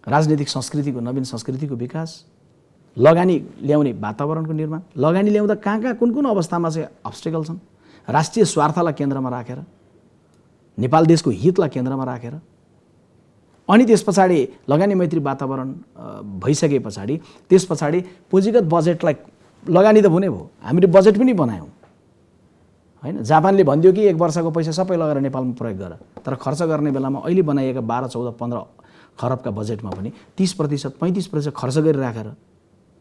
राजनीतिक संस्कृतिको, नवीन संस्कृतिको विकास, लगानी ल्याउने वातावरणको निर्माण, लगानी ल्याउँदा कहाँ कुन अवस्थामा चाहिँ अब्स्टेकल छन्, राष्ट्रिय स्वार्थलाई केन्द्रमा राखेर, नेपाल देशको हितलाई केन्द्रमा राखेर, अनि त्यस पछाडि लगानी मैत्री वातावरण भइसके पछाडि त्यस पछाडि पुँजीगत बजेटलाई लगानी त हुने भयो, हामीले बजेट पनि बनायौँ हैन। जापानले भन्दियो कि 1 वर्षको पैसा सबै लगेर नेपालमा प्रयोग गर, तर खर्च गर्ने बेलामा अहिले बनाइएका 12, 14, 15 खरबका बजेटमा पनि 30%, 35% खर्च गरिराखेर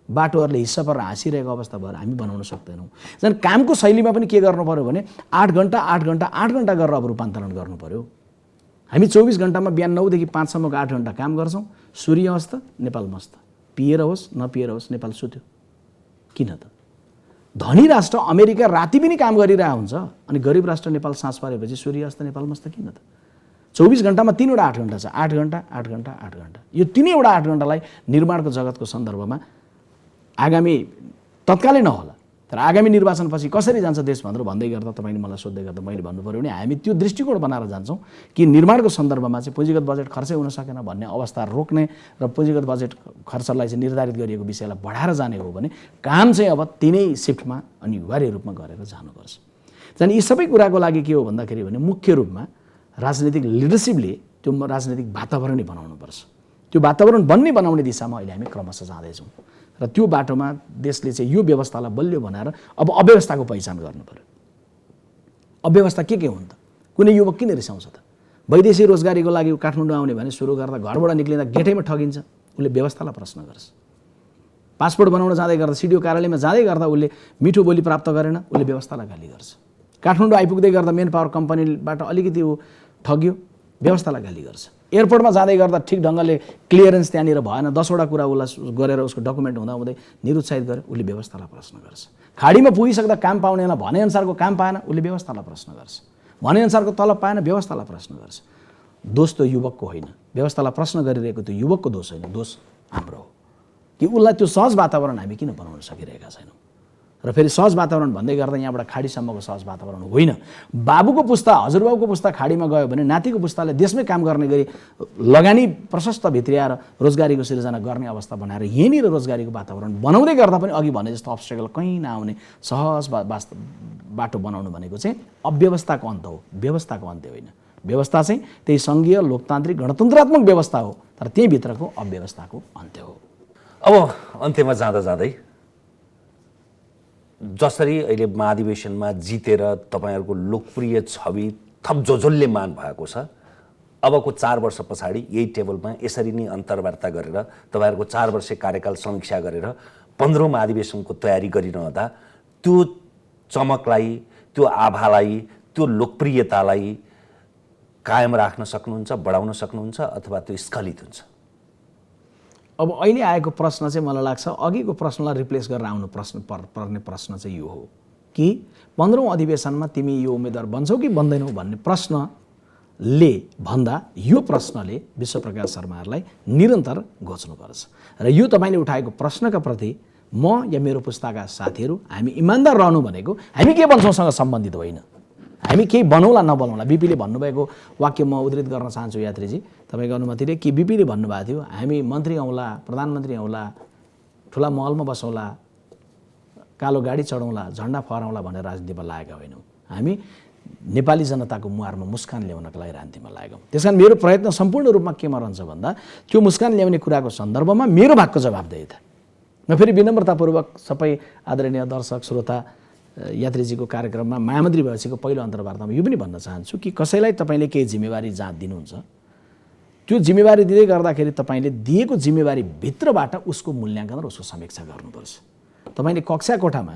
बाटोहरूले हिस्सा पर हाँसिरहेको अवस्था भएर हामी बनाउन सक्दैनौँ। झन् कामको शैलीमा पनि के गर्नु पर्यो भने 8 घण्टा गरेर अब रूपान्तरण गर्नु पर्यो। हामी 24 घण्टामा बिहान 9 देखि 5 सम्मको 8 घण्टा काम गर्छौँ। सूर्य अस्त नेपाल मस्त, पिएर होस् नपिएर होस् नेपाल सुत्यो। किन त? धनी राष्ट्र अमेरिका राति पनि काम गरिरहेको हुन्छ अनि गरिब राष्ट्र नेपाल साँझ परेपछि सूर्य अस्त नेपाल मस्त किन त? 24 घण्टामा 3 वटा 8 घण्टा छ, 8 घण्टा। यो 3 वटा 8 घण्टालाई निर्माणको जगतको सन्दर्भमा आगामी तत्कालै नहोला, तर आगामी निर्वाचनपछि कसरी जान्छ देश भनेर भन्दै गर्दा तपाईँले मलाई सोध्दै गर्दा मैले भन्नु पऱ्यो भने हामी त्यो दृष्टिकोण बनाएर जान्छौँ कि निर्माणको सन्दर्भमा चाहिँ पुँजीगत बजेट खर्चै हुन सकेन भन्ने अवस्था रोक्ने र पुँजीगत बजेट खर्चलाई चाहिँ निर्धारित गरिएको विषयलाई बढाएर जाने हो भने काम चाहिँ अब 3 सिफ्टमा अनिवार्य रूपमा गरेर जानुपर्छ। झन् यी सबै कुराको लागि के हो भन्दाखेरि भने मुख्य रूपमा राजनीतिक लिडरसिपले त्यो राजनीतिक वातावरणै बनाउनुपर्छ। त्यो वातावरण बनाउने दिशामा अहिले हामी क्रमशः जाँदैछौँ र त्यो बाटोमा देशले चाहिँ यो व्यवस्थालाई बलियो बनाएर अब अव्यवस्थाको पहिचान गर्नु पर्यो। अव्यवस्था के हुन् त? कुनै युवक किन रिसाउँछ त? वैदेशिक रोजगारीको लागि काठमाडौँ आउने भने सुरु गर्दा घरबाट निक्लिँदा गेटैमा ठगिन्छ, उसले व्यवस्थालाई प्रश्न गर्छ। पासपोर्ट बनाउन जाँदै गर्दा सिडिओ कार्यालयमा जाँदै गर्दा उसले मिठो बोली प्राप्त गरेन, उसले व्यवस्थालाई गाली गर्छ। काठमाडौँ आइपुग्दै गर्दा मेन पावर कम्पनीबाट अलिकति ऊ ठग्यो, व्यवस्थालाई गाली गर्छ। एयरपोर्टमा जाँदै गर्दा ठिक ढङ्गले क्लियरेन्स त्यहाँनिर भएन, 10वटा कुरा उसलाई गरेर उसको डकुमेन्ट हुँदाहुँदै निरुत्साहित गरे, उसले व्यवस्थालाई प्रश्न गर्छ। खाडीमा पुगिसक्दा काम पाउनेलाई भनेअनुसारको काम पाएन, उसले व्यवस्थालाई प्रश्न गर्छ। भनेअनुसारको तलब पाएन, व्यवस्थालाई प्रश्न गर्छ। दोष त युवकको होइन, व्यवस्थालाई प्रश्न गरिरहेको त्यो युवकको दोष होइन, दोष हाम्रो हो कि उसलाई त्यो सहज वातावरण हामी किन बनाउन सकिरहेका छैनौँ। र फेरि सहज वातावरण भन्दै गर्दा यहाँबाट खाडीसम्मको सहज वातावरण होइन। बाबुको पुस्ता, हजुरबाबुको पुस्ता खाडीमा गयो भने नातिको पुस्ताले देशमै काम गर्ने गरी लगानी प्रशस्त भित्रियाएर रोजगारीको सिर्जना गर्ने अवस्था बनाएर यहीँनिर रोजगारीको वातावरण बनाउँदै गर्दा पनि अघि भने जस्तो अब्स्ट्रकल कहीँ नआउने सहज बाटो बनाउनु भनेको चाहिँ अव्यवस्थाको अन्त हो, व्यवस्थाको अन्त्य होइन। व्यवस्था चाहिँ त्यही सङ्घीय लोकतान्त्रिक गणतन्त्रात्मक व्यवस्था हो, तर त्यहीँभित्रको अव्यवस्थाको अन्त्य हो। अब अन्त्यमा जाँदा जाँदै जसरी अहिले महाधिवेशनमा जितेर तपाईँहरूको लोकप्रिय छवि थप जोजोल्यमान भएको छ, अबको 4 वर्ष पछाडि यही टेबलमा यसरी नै अन्तर्वार्ता गरेर तपाईँहरूको 4 वर्षे कार्यकाल समीक्षा गरेर 15औं महाधिवेशनको तयारी गरिरहँदा त्यो चमकलाई, त्यो आभालाई, त्यो लोकप्रियतालाई कायम राख्न सक्नुहुन्छ, बढाउन सक्नुहुन्छ अथवा त्यो स्खलित हुन्छ? अब अहिले आएको प्रश्न चाहिँ मलाई लाग्छ अघिको प्रश्नलाई रिप्लेस गरेर आउनु पर्ने प्रश्न चाहिँ यो हो कि 15औं अधिवेशनमा तिमी यो उम्मेदवार बन्छौ कि बन्दैनौ भन्ने प्रश्नले भन्दा यो प्रश्नले विश्वप्रकाश शर्माहरूलाई निरन्तर घोच्नुपर्छ। र यो तपाईँले उठाएको प्रश्नका प्रति म या मेरो पुस्ताका साथीहरू हामी इमान्दार रहनु भनेको हामी के बन्छौँसँग सम्बन्धित होइन, हामी केही बनौला नबनाउला। बिपीले भन्नुभएको वाक्य म उद्धृत गर्न चाहन्छु यात्रीजी, तपाईँको अनुमतिले, कि बिपीले भन्नुभएको थियो हामी मन्त्री आउँला, प्रधानमन्त्री आउँला, ठुला महलमा बसौँला, कालो गाडी चढौँला, झन्डा फहराउँला भनेर राजनीतिमा लागेका होइनौँ। हामी नेपाली जनताको मुहारमा मुस्कान ल्याउनका लागि राजनीतिमा लागेका। त्यस कारण मेरो प्रयत्न सम्पूर्ण रूपमा केमा रहन्छ भन्दा त्यो मुस्कान ल्याउने कुराको सन्दर्भमा मेरो भागको जवाबदेही था। म फेरि विनम्रतापूर्वक सबै आदरणीय दर्शक श्रोता यात्रीजीको कार्यक्रममा महामन्त्री भएपछिको पहिलो अन्तर्वार्तामा यो पनि भन्न चाहन्छु कि कसैलाई तपाईँले केही जिम्मेवारी जहाँ दिनुहुन्छ त्यो जिम्मेवारी दिँदै गर्दाखेरि तपाईँले दिएको जिम्मेवारी भित्रबाट उसको मूल्याङ्कन र उसको समीक्षा गर्नुपर्छ। तपाईँले कक्षा कोठामा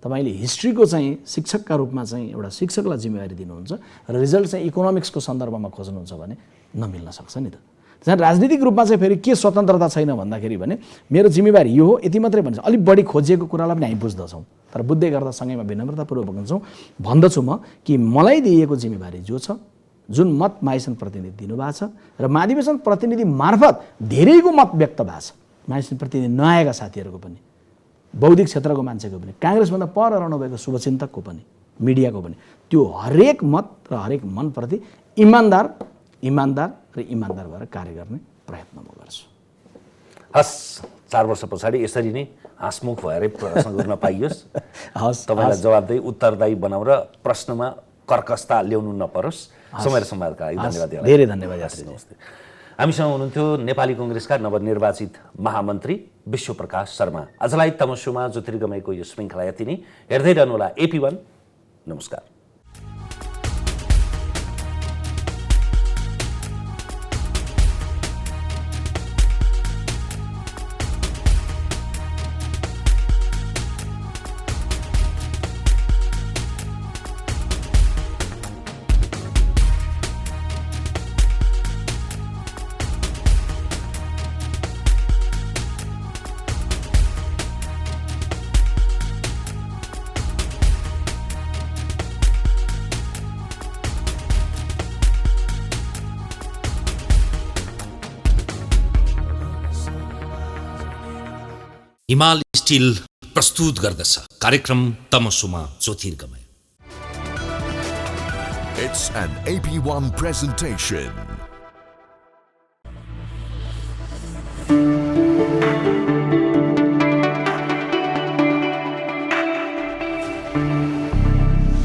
तपाईँले हिस्ट्रीको चाहिँ शिक्षकका रूपमा चाहिँ एउटा शिक्षकलाई जिम्मेवारी दिनुहुन्छ र रिजल्ट चाहिँ इकोनोमिक्सको सन्दर्भमा खोज्नुहुन्छ भने नमिल्न सक्छ नि त। जहाँ राजनीतिक रूपमा चाहिँ फेरि के स्वतन्त्रता छैन भन्दाखेरि भने मेरो जिम्मेवारी यो हो यति मात्रै भन्छ। अलिक बढी खोजिएको कुरालाई पनि हामी बुझ्दछौँ, तर बुझ्दै गर्दा सँगैमा विनम्रतापूर्वक भन्दछु म कि मलाई दिएको जिम्मेवारी जो छ, जुन मत महाधिवेशन प्रतिनिधि दिनुभएको छ र महाधिवेशन प्रतिनिधि मार्फत धेरैको मत व्यक्त भएको छ, महाधिवेशन प्रतिनिधि नआएका साथीहरूको पनि, बौद्धिक क्षेत्रको मान्छेको पनि, काङ्ग्रेसभन्दा पर रहनुभएको शुभचिन्तकको पनि, मिडियाको पनि, त्यो हरेक मत र हरेक मनप्रति इमान्दार भएर कार्य गर्ने प्रयत्न म गर्छु। हस्, 4 वर्ष पछाडि यसरी नै हाँसमुख भएरै प्रश्न गर्न पाइयोस्। हस्, तपाईँलाई जवाबदेही उत्तरदायी बनाऊ र प्रश्नमा कर्कशता ल्याउनु नपरोस्। समय र सम्वादका लागि धन्यवाद। धेरै धन्यवाद यात्री। नमस्ते। हामीसँग हुनुहुन्थ्यो नेपाली कङ्ग्रेसका नवनिर्वाचित महामन्त्री विश्वप्रकाश शर्मा। आजलाई तमसुमा ज्योतिर्गमयको यो श्रृङ्खला यति नै। हेर्दै रहनुहोला AP1। नमस्कार। हिमाल स्टिल प्रस्तुत गर्दछ कार्यक्रम तमसुमा ज्योतिर्गमय। It's an AP1 presentation.